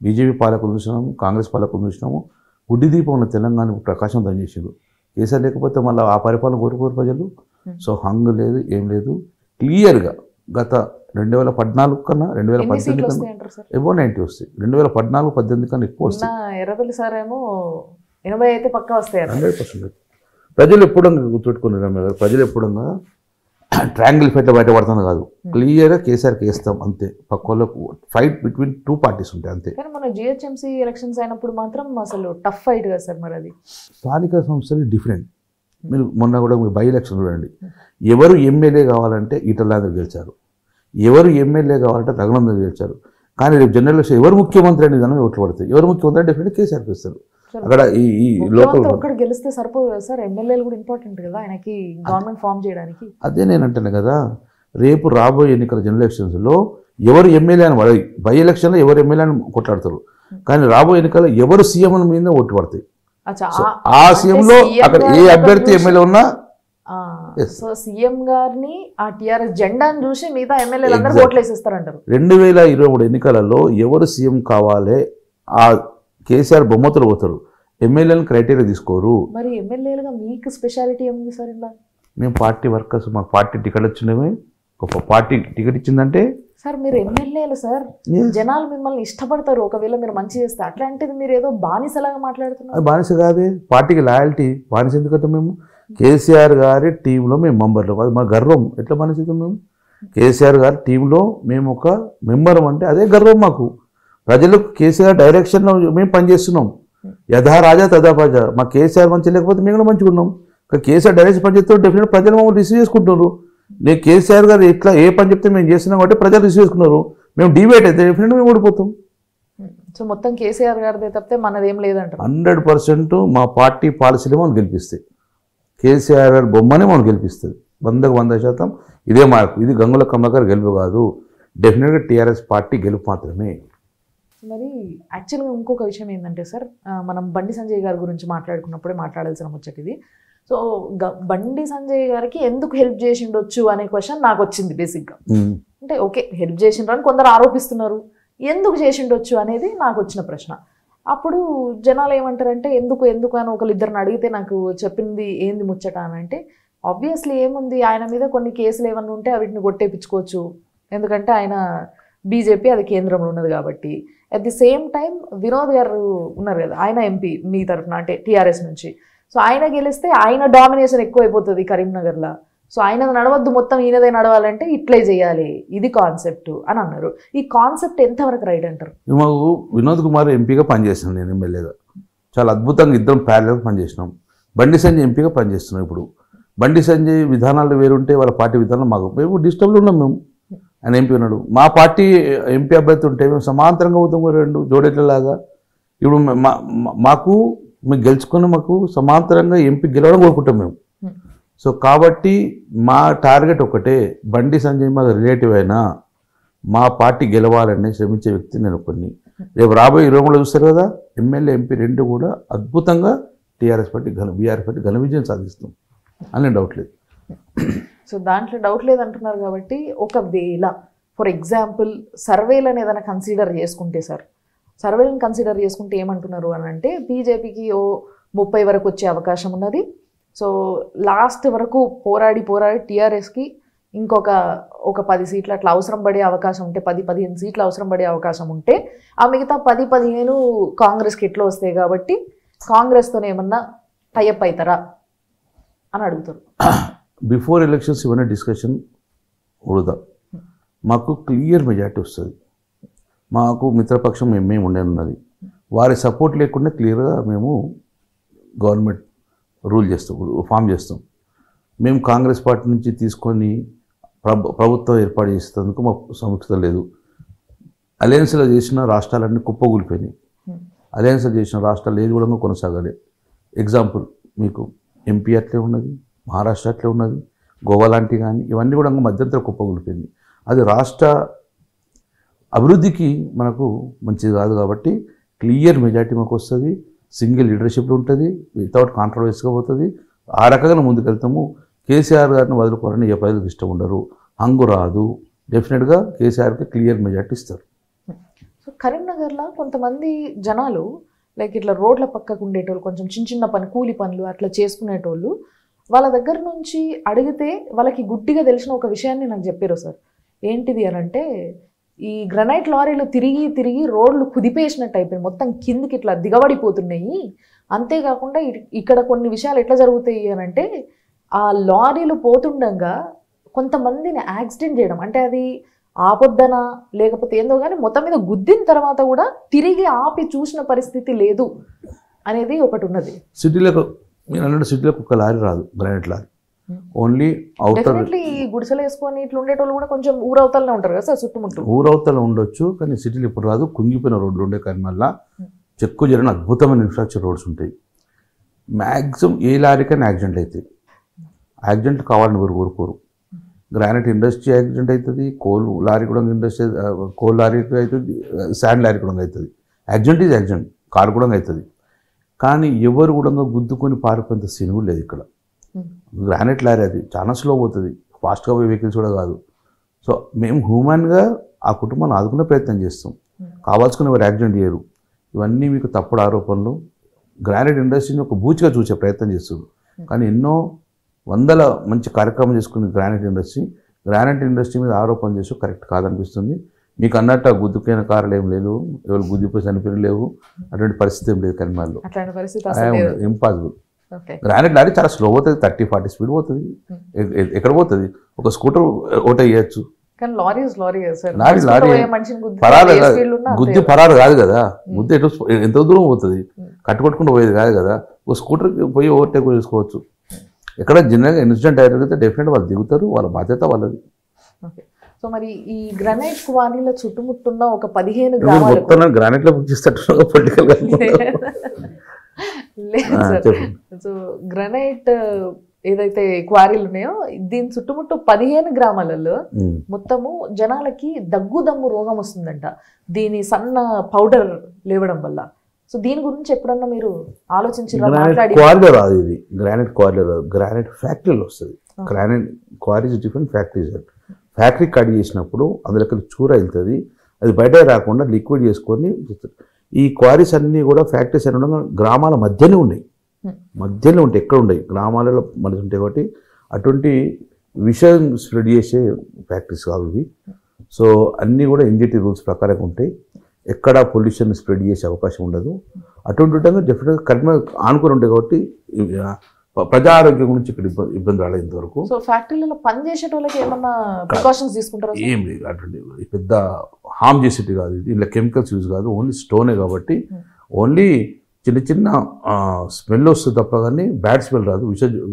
Speaker 2: బీజేపీ పాలకులు చూసినాము, కాంగ్రెస్ పాలకులు చూసినాము. గుడ్డి దీపం ఉన్న తెలంగాణకు ప్రకాశవంతం చేసారు. కేసీఆర్ లేకపోతే మళ్ళీ ఆ పరిపాలన కోరుకోరు ప్రజలు. సో హంగ్ లేదు, ఏం లేదు. క్లియర్గా గత 2014 కన్నా 2018 కన్నా ఎబో 90 వస్తాయి. 2014-18 కన్నా ఎక్కువ వస్తాయి.
Speaker 1: ఎర్రబెల్లి సార్ ఏమో 80 అయితే పక్కా వస్తాయి.
Speaker 2: 100%. ప్రజలు ఎప్పుడంగా గుర్తుపెట్టుకున్నారు, ప్రజలు ఎప్పుడంగా ట్రయాంగిల్ ఫైట్లో బయటపడుతుంది కాదు, క్లియర్గా కేసీఆర్కి వేస్తాం అంతే. పక్క వాళ్ళకు ఫైట్ బిట్వీన్ 2 పార్టీస్ ఉంటాయి అంతే.
Speaker 1: కానీ మన జిహెచ్ఎంసీ ఎలక్షన్స్ అయినప్పుడు మాత్రం అసలు టఫ్ ఫైట్ కదా సార్. మరి అది
Speaker 2: స్థానిక సంస్థలు డిఫరెంట్. మీరు మొన్న కూడా మీరు బై ఎలక్షన్ చూడండి, ఎవరు ఎమ్మెల్యే కావాలంటే ఈటల గెలిచారు, ఎవరు ఎమ్మెల్యే కావాలంటే రఘునందన్ గెలిచారు. కానీ రేపు జనరల్ ఎలక్షన్ ఎవరు ముఖ్యమంత్రి అనేది దాని ఓట్లు పడతాయి. ఎవరు ముఖ్యమంత్రి అంటే డెఫినెట్గా కేసీఆర్కి ఇస్తారు. అక్కడ ఈ లోకల్
Speaker 1: ఒక్కడ గెలిస్తే సరిపోదు కదా సార్, ఎమ్మెల్యేలు కూడా ఇంపార్టెంట్ కదా ఆయనకి గవర్నమెంట్ ఫామ్ చేయడానికి.
Speaker 2: అదే నేను అంటాను కదా, రేపు రాబోయే ఎన్నికల జనరల్ ఎలక్షన్స్లో ఎవరు ఎమ్మెల్యే అని పడతాయి. బై ఎలక్షన్లో ఎవరు ఎమ్మెల్యే అని కొట్లాడతారు, కానీ రాబోయే ఎన్నికల్లో ఎవరు సీఎం మీద ఓటు పడతాయి. ఆ సీఎంలో అక్కడ ఏ అభ్యర్థి ఎమ్మెల్యే ఉన్నా
Speaker 1: సో సీఎం గారిని ఆ టీఆర్ఎస్ జెండాను చూసి మిగతా ఎమ్మెల్యేలు అందరూ ఓట్లు వేసేస్తారంటారు.
Speaker 2: 2023 ఎన్నికలలో ఎవరు సీఎం కావాలి ఆ కేసీఆర్ బొమ్మతులు పోతారు, ఎమ్మెల్యేలను క్రైటీరియా తీసుకోరు.
Speaker 1: మరి ఎమ్మెల్యేలుగా మీకు స్పెషాలిటీ ఏముంది సార్? ఇలా
Speaker 2: మేము పార్టీ వర్కర్స్, మాకు పార్టీ టికెట్ వచ్చినవి, ఒక పార్టీ టికెట్ ఇచ్చిందంటే
Speaker 1: సార్ మీరు ఎమ్మెల్యేలు సార్, జనాలు మిమ్మల్ని ఇష్టపడతారు ఒకవేళ మీరు మంచి చేస్తే. అట్లాంటిది మీరు ఏదో బానిసలాగా మాట్లాడుతున్నారు.
Speaker 2: బానిస కాదే, పార్టీకి లాయల్టీ. బానిస ఎందుకంటే మేము కేసీఆర్ గారి టీంలో మేము మెంబర్లు, అది మా గర్వం. ఎట్లా బానిస మేము? కేసీఆర్ గారి టీంలో మేము ఒక మెంబర్ అంటే అదే గర్వం మాకు. ప్రజలకు కేసీఆర్ డైరెక్షన్లో మేము పనిచేస్తున్నాం. యథా రాజా తథా ప్రజ. మా కేసీఆర్ మంచి లేకపోతే మేము కూడా మంచిగా ఉన్నాం. కేసీఆర్ డైరెక్షన్ పని చేస్తే డెఫినెట్ ప్రజలు మమ్మల్ని రిసీవ్ చేసుకుంటున్నారు. నేను కేసీఆర్ గారు ఎట్లా ఏ పని చెప్తే మేము చేస్తున్నాం కాబట్టి ప్రజలు రిసీవ్ చేసుకున్నారు. మేము డిబేట్ అయితే డెఫినెట్గా మేము ఓడిపోతాం.
Speaker 1: సో మొత్తం కేసీఆర్ గారిదే తప్పితే మనదేం లేదంటారు.
Speaker 2: 100% మా పార్టీ పాలసీలే మనం గెలిపిస్తాయి. కేసీఆర్ గారి బొమ్మనే మనం గెలిపిస్తుంది 100% ఇదే మార్పు. ఇది గంగుల కమలాకర్ గెలుపు కాదు, డెఫినెట్గా టీఆర్ఎస్ పార్టీ గెలుపు మాత్రమే.
Speaker 1: మరి యాక్చువల్గా ఇంకొక విషయం ఏంటంటే సార్, మనం బండి సంజయ్ గారి గురించి మాట్లాడుకున్నప్పుడే మాట్లాడాల్సిన ముచ్చట ఇది. సో బండి సంజయ్ గారికి ఎందుకు హెల్ప్ చేసిండొచ్చు అనే క్వశ్చన్ నాకు వచ్చింది బేసిక్గా. అంటే ఓకే హెల్ప్ చేసిండ్రు అని కొందరు ఆరోపిస్తున్నారు, ఎందుకు చేసిండొచ్చు అనేది నాకు వచ్చిన ప్రశ్న. అప్పుడు జనాలు ఏమంటారంటే ఎందుకు అని ఒకరిద్దరిని అడిగితే నాకు చెప్పింది ఏంది ముచ్చట అని అంటే, ఆబ్వియస్లీ ఏముంది, ఆయన మీద కొన్ని కేసులు ఏమన్నా ఉంటే వీటిని కొట్టేపించుకోవచ్చు, ఎందుకంటే ఆయన బీజేపీ అది కేంద్రంలో ఉన్నది కాబట్టి. At the same time Vinod గారు ఉన్నారు కదా, ఆయన ఎంపీ మీ తరఫున అంటే టీఆర్ఎస్ నుంచి. సో ఆయన గెలిస్తే ఆయన డామినేషన్ ఎక్కువ అయిపోతుంది కరీంనగర్లో. సో ఆయన నడవద్దు, మొత్తం ఈయనదే నడవాలంటే ఇట్లే చేయాలి, ఇది కాన్సెప్ట్ అని అన్నారు. ఈ కాన్సెప్ట్ ఎంతవరకు రైట్ అంటారు?
Speaker 2: మాకు వినోద్ కుమార్ ఎంపీగా పనిచేసాను, నేను ఎమ్మెల్యేగా చాలా అద్భుతంగా ఇద్దరం ప్యారల్గా పనిచేసినాం. బండి సంజయ్ ఎంపీగా పనిచేస్తున్నాం. ఇప్పుడు బండి సంజయ్ విధానాలు వేరుంటే వాళ్ళ పార్టీ విధానాలు మాకు, మేము డిస్టర్బ్లో ఉన్నాం. మేము ఆయన ఎంపీ ఉన్నాడు, మా పార్టీ ఎంపీ అభ్యర్థి ఉంటే మేము సమాంతరంగా అవుతాం, రెండు జోడెట్లలాగా. ఇప్పుడు మాకు మేము గెలుచుకుని మాకు సమాంతరంగా ఎంపీ గెలవడం కోరుకుంటాం మేము. సో కాబట్టి మా టార్గెట్ ఒకటే, బండి సంజయ్ మా రిలేటివ్ అయినా మా పార్టీ గెలవాలని శ్రమించే వ్యక్తి నేను కొన్ని. రేపు రాబోయే 23 చూస్తారు కదా, ఎమ్మెల్యే ఎంపీ రెండు కూడా అద్భుతంగా టీఆర్ఎస్ పార్టీ బీఆర్ఎస్ పార్టీ ఘన విజయం సాధిస్తాం అని డౌట్ లేదు.
Speaker 1: సో దాంట్లో డౌట్ లేదంటున్నారు కాబట్టి, ఒకవేళ ఫర్ ఎగ్జాంపుల్ సర్వేలను ఏదైనా కన్సిడర్ చేసుకుంటే సార్, సర్వేలను కన్సిడర్ చేసుకుంటే ఏమంటున్నారు అని అంటే, బీజేపీకి 30 వరకు వచ్చే అవకాశం ఉన్నది. సో లాస్ట్ వరకు పోరాడి టీఆర్ఎస్కి ఇంకొక 10 సీట్లు అట్లా అవసరం పడే అవకాశం ఉంటే, 10-15 సీట్లు అవసరం పడే అవకాశం ఉంటే, ఆ మిగతా 10-15 కాంగ్రెస్కి ఎట్లా వస్తాయి కాబట్టి కాంగ్రెస్తోనే ఏమన్నా టైఅప్ అవుతారా అని అడుగుతారు.
Speaker 2: బిఫోర్ ఎలక్షన్స్ ఇవన్నీ డిస్కషన్ వృధా. మాకు క్లియర్ మెజార్టీ వస్తుంది. మాకు మిత్రపక్షం మేము ఉండేది, వారి సపోర్ట్ లేకుండా క్లియర్గా మేము గవర్నమెంట్ రూల్ చేస్తాం, ఫామ్ చేస్తాం. మేము కాంగ్రెస్ పార్టీ నుంచి తీసుకొని ప్రభుత్వం ఏర్పాటు చేసేందుకు మాకు సముఖత లేదు. అలయన్స్లో చేసిన రాష్ట్రాలన్నీ కుప్పగూలిపోయినాయి. అలయన్స్లో చేసిన రాష్ట్రాలు ఏది కూడా కొనసాగాలి. ఎగ్జాంపుల్ మీకు ఎంపీ అట్లే ఉన్నది, మహారాష్ట్ర అట్లే ఉన్నది, గోవా లాంటి కానీ ఇవన్నీ కూడా మధ్యంతర కుప్పగూలిపోయింది. అది రాష్ట్ర అభివృద్ధికి మనకు మంచిది కాదు. కాబట్టి క్లియర్ మెజార్టీ మాకు వస్తుంది, సింగిల్ లీడర్షిప్లో ఉంటుంది, వితౌట్ కాంట్రవర్సీగా పోతుంది. ఆ రకంగా ముందుకెళ్తాము. కేసీఆర్ గారిని వదులుకోవాలని ఏ ప్రజలకు ఇష్టం ఉండరు, హంగు రాదు. డెఫినెట్గా కేసీఆర్కి క్లియర్ మెజార్టీ ఇస్తారు.
Speaker 1: సో కరీంనగర్లో కొంతమంది జనాలు లైక్ ఇట్లా రోడ్ల పక్కకు ఉండేటోళ్ళు, కొంచెం చిన్న పని కూలి పనులు అట్లా చేసుకునేటోళ్ళు, వాళ్ళ దగ్గర నుంచి అడిగితే వాళ్ళకి గుడ్డిగా తెలిసిన ఒక విషయాన్ని నాకు చెప్పారు సార్. ఏంటిది అని అంటే, ఈ గ్రనైట్ లారీలు తిరిగి రోడ్లు కుదిపేసినట్టు అయిపోయి మొత్తం కిందికి ఇట్లా దిగబడిపోతున్నాయి. అంతేకాకుండా ఇక్కడ కొన్ని విషయాలు ఎట్లా జరుగుతాయి అని అంటే, ఆ లారీలు పోతుండగా కొంతమందిని యాక్సిడెంట్ చేయడం, అంటే అది ఆపొద్దనా లేకపోతే ఏందో కానీ మొత్తం మీద గుద్దిన తర్వాత కూడా తిరిగి ఆపి చూసిన పరిస్థితి లేదు అనేది ఒకటి ఉన్నది.
Speaker 2: సిటీలకు మీరు అన్నట్టు సిటీలకు ఒక లారీ రాదు, గ్రానైట్ లారీ. ఓన్లీ అవుటర్
Speaker 1: గుడిసెలు వేసుకొని ఇట్లా ఉండేటోళ్ళు కూడా కొంచెం ఊరవతలనే ఉంటారు కదా సార్, చుట్టుముట్టు
Speaker 2: ఊరవతల ఉండొచ్చు. కానీ సిటీలు ఇప్పుడు రాదు, కుంగిపోయిన రోడ్లు ఉండే. కానీ మళ్ళీ చెక్కు జరిగిన అద్భుతమైన ఇన్ఫ్రాస్ట్రక్చర్ రోడ్స్ ఉంటాయి. మ్యాక్సిమం ఏ లారీకైనా యాక్సిడెంట్ అవుతాయి. యాక్సిడెంట్ కావాలని ఎవరు కోరుకోరు. గ్రానైట్ ఇండస్ట్రీ యాక్సిడెంట్ అవుతుంది, కోల్ లారీ కూడా ఇండస్ట్రీ, కోల్ లారీ అవుతుంది, శాండ్ లారీ కూడా అవుతుంది. యాక్సిడెంట్ ఈజ్ యాక్సిడెంట్, కారు కూడా అవుతుంది. కానీ ఎవరు కూడా గుద్దుకొని పారిపోయేంత సీన్ కూడా లేదు ఇక్కడ. గ్రానైట్ లారీ అది చాలా స్లో పోతుంది, ఫాస్ట్గా పోయే వెహికల్స్ కూడా కాదు. సో మేము హ్యూమన్గా ఆ కుటుంబాన్ని ఆదుకునే ప్రయత్నం చేస్తాం. కావాల్సుకుని ఎవరు యాక్సిడెంట్ చేయరు. ఇవన్నీ మీకు తప్పుడు ఆరోపణలు. గ్రానైట్ ఇండస్ట్రీని ఒక బూచిగా చూసే ప్రయత్నం చేస్తున్నారు. కానీ ఎన్నో వందల మంచి కార్యక్రమం చేసుకుని గ్రానైట్ ఇండస్ట్రీ మీద ఆరోపణ చేస్తూ కరెక్ట్ కాదనిపిస్తుంది. మీకు అన్నట్టు గుద్దుపోయిన కార్లు ఏం లేవు, ఎవరు గుద్దిపోయి చనిపోయిన లేవు, అటువంటి పరిస్థితి ఏం లేదు కరీంనగర్లో. ఇంపాసిబుల్. గ్రానైట్ లారీ చాలా స్లో పోతుంది, 30-40 స్పీడ్ పోతుంది. ఎక్కడ పోతుంది? ఒక స్కూటర్ ఓట వేయచ్చు.
Speaker 1: కానీ లారీ సార్,
Speaker 2: లారీ గుద్ది పరారు కాదు కదా, గుద్ది ఎటు ఎంత దూరం పోతుంది, కట్టుకొట్టుకుంటూ పోయేది కాదు కదా. ఒక స్కూటర్కి పోయి ఓవర్టేక్ చేసుకోవచ్చు. ఎక్కడ జనరల్గా ఇన్సిడెంట్ అయితే డెఫినెట్ వాళ్ళు దిగుతారు, వాళ్ళ బాధ్యత వాళ్ళది.
Speaker 1: సో మరి ఈ గ్రానైట్ క్వారీలో చుట్టుముట్టున్న ఒక 15 గ్రామాలు
Speaker 2: గ్రానైట్ లో బుక్ చేస్తారు పొలిటికల్ గా.
Speaker 1: సో గ్రానైట్ ఏదైతే క్వారీలు ఉన్నాయో దీని చుట్టుముట్టు 15 గ్రామాలలో మొత్తము జనాలకి దగ్గుదమ్ము రోగం వస్తుందంట దీని సన్న పౌడర్ లేవడం వల్ల. సో దీని గురించి ఎప్పుడన్నా మీరు ఆలోచించారా?
Speaker 2: క్వారీలో రాదు ఇది, గ్రానైట్ క్వారీలో రాదు, గ్రానైట్ ఫ్యాక్టరీలో వస్తుంది. Granite queries different factories. Factory cut చేసినప్పుడు అందులోకి చూర వెళ్తుంది, అది బయట రాకుండా లిక్విడ్ చేసుకొని. ఈ క్వారీస్ అన్నీ కూడా ఫ్యాక్టరీస్ అన్నీ ఉండగా గ్రామాల మధ్యనే ఉన్నాయి, మధ్యలో ఉంటాయి, ఎక్కడ ఉన్నాయి గ్రామాలలో మనిషి ఉంటాయి. కాబట్టి అటువంటి విషయం స్ప్రెడ్ చేసే ఫ్యాక్టరీస్ కాదు ఇవి. సో అన్నీ కూడా ఎన్జిటి రూల్స్ ప్రకారం ఉంటాయి, ఎక్కడ పొల్యూషన్ స్ప్రెడ్ చేసే అవకాశం ఉండదు. అటువంటి విధంగా డెఫినెట్గా కరీంనగర్ ఆనుకొని ఉంటాయి. కాబట్టి ప్రజా ఆరోగ్యం గురించి ఇక్కడ ఇబ్బంది రాలేదు ఇంతవరకు.
Speaker 1: సో ఫ్యాక్టరీలలో పనిచేసే వాళ్ళకి ఏమన్నా ప్రికాషన్స్ తీసుకుంటారా?
Speaker 2: ఏం లేదు, అటువంటి పెద్ద హార్మ్ చేసేది కాదు ఇది. ఇలా కెమికల్స్ యూజ్ కాదు, ఓన్లీ స్టోనే కాబట్టి ఓన్లీ చిన్న చిన్న స్మెల్ వస్తుంది తప్ప కానీ బ్యాడ్ స్మెల్ రాదు,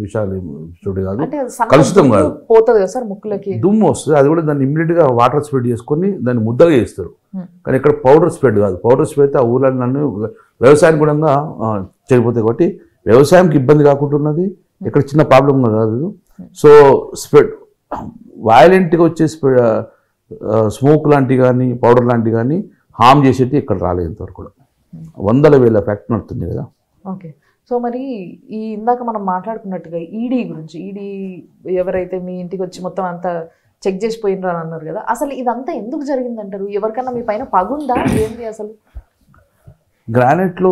Speaker 2: విషాలు కాదు, కలుషితం కాదు.
Speaker 1: పోతుంది కదా సార్ ముక్కులకి,
Speaker 2: దుమ్ము వస్తుంది. అది కూడా దాన్ని ఇమ్మీడియట్గా వాటర్ స్ప్రెడ్ చేసుకొని దాన్ని ముద్దగా చేస్తారు. కానీ ఇక్కడ పౌడర్ స్ప్రెడ్ కాదు. పౌడర్ స్ప్రెడ్ అయితే ఆ ఊళ్ళో నన్ను వ్యవసాయం కూడా చనిపోతాయి. కాబట్టి వ్యవసాయంకి ఇబ్బంది కాకుండా ఉన్నది, ఇక్కడ చిన్న ప్రాబ్లం కాదు. సో స్ప్రెడ్ వయలెంట్గా వచ్చే స్మోక్ లాంటివి కానీ పౌడర్ లాంటివి కానీ హార్మ్ చేసేటి ఇక్కడ రాలేదు ఇంతవరకు కూడా. 100,000 ఫ్యాక్టరీ నడుతుంది కదా.
Speaker 1: ఓకే. సో మరి ఈ ఇందాక మనం మాట్లాడుకున్నట్టుగా ఈడీ గురించి, ఈడీ ఎవరైతే మీ ఇంటికి వచ్చి మొత్తం అంతా చెక్ చేసి పోయినరా అని అన్నారు కదా, అసలు ఇదంతా ఎందుకు జరిగిందంటారు? ఎవరికన్నా మీ పైన పగుందా ఏంటి అసలు?
Speaker 2: గ్రానైట్లో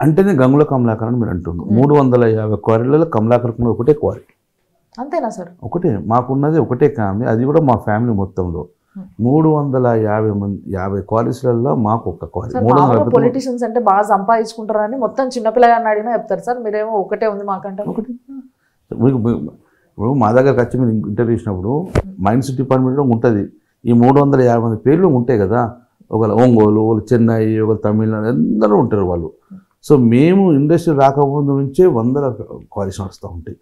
Speaker 2: అంటేనే గంగుల కమలాకర్ అని మీరు అంటున్నారు. 350 క్వారీలలో కమలాకర్ ఒకటే క్వారీ.
Speaker 1: అంతేనా సార్?
Speaker 2: ఒకటే, మాకున్నది ఒకటే ఫ్యామిలీ, అది కూడా మా ఫ్యామిలీ మొత్తంలో 350 క్వారీస్లలో మాకు ఒక క్వారీ.
Speaker 1: పొలిటీషియన్స్ అంటే బాగా సంపాదించుకుంటారని మొత్తం చిన్నపిల్లగాన్ని అడిగినా చెప్తారు సార్, మీరేమో ఒకటే ఉంది మాకంటే. ఒకటి
Speaker 2: ఇప్పుడు మా దగ్గరకు వచ్చి మీరు ఇంటర్వ్యూ ఇచ్చినప్పుడు మైన్స్ డిపార్ట్మెంట్లో ఉంటుంది, ఈ 350 పేర్లు ఉంటాయి కదా. ఒకళ్ళు ఒంగోలు, ఒకళ్ళు చెన్నై, ఒకళ్ళు తమిళనాడు, అందరూ ఉంటారు వాళ్ళు. సో మేము ఇండస్ట్రీ రాకముందు నుంచే 100 క్వారీస్ నడుస్తూ ఉంటాయి.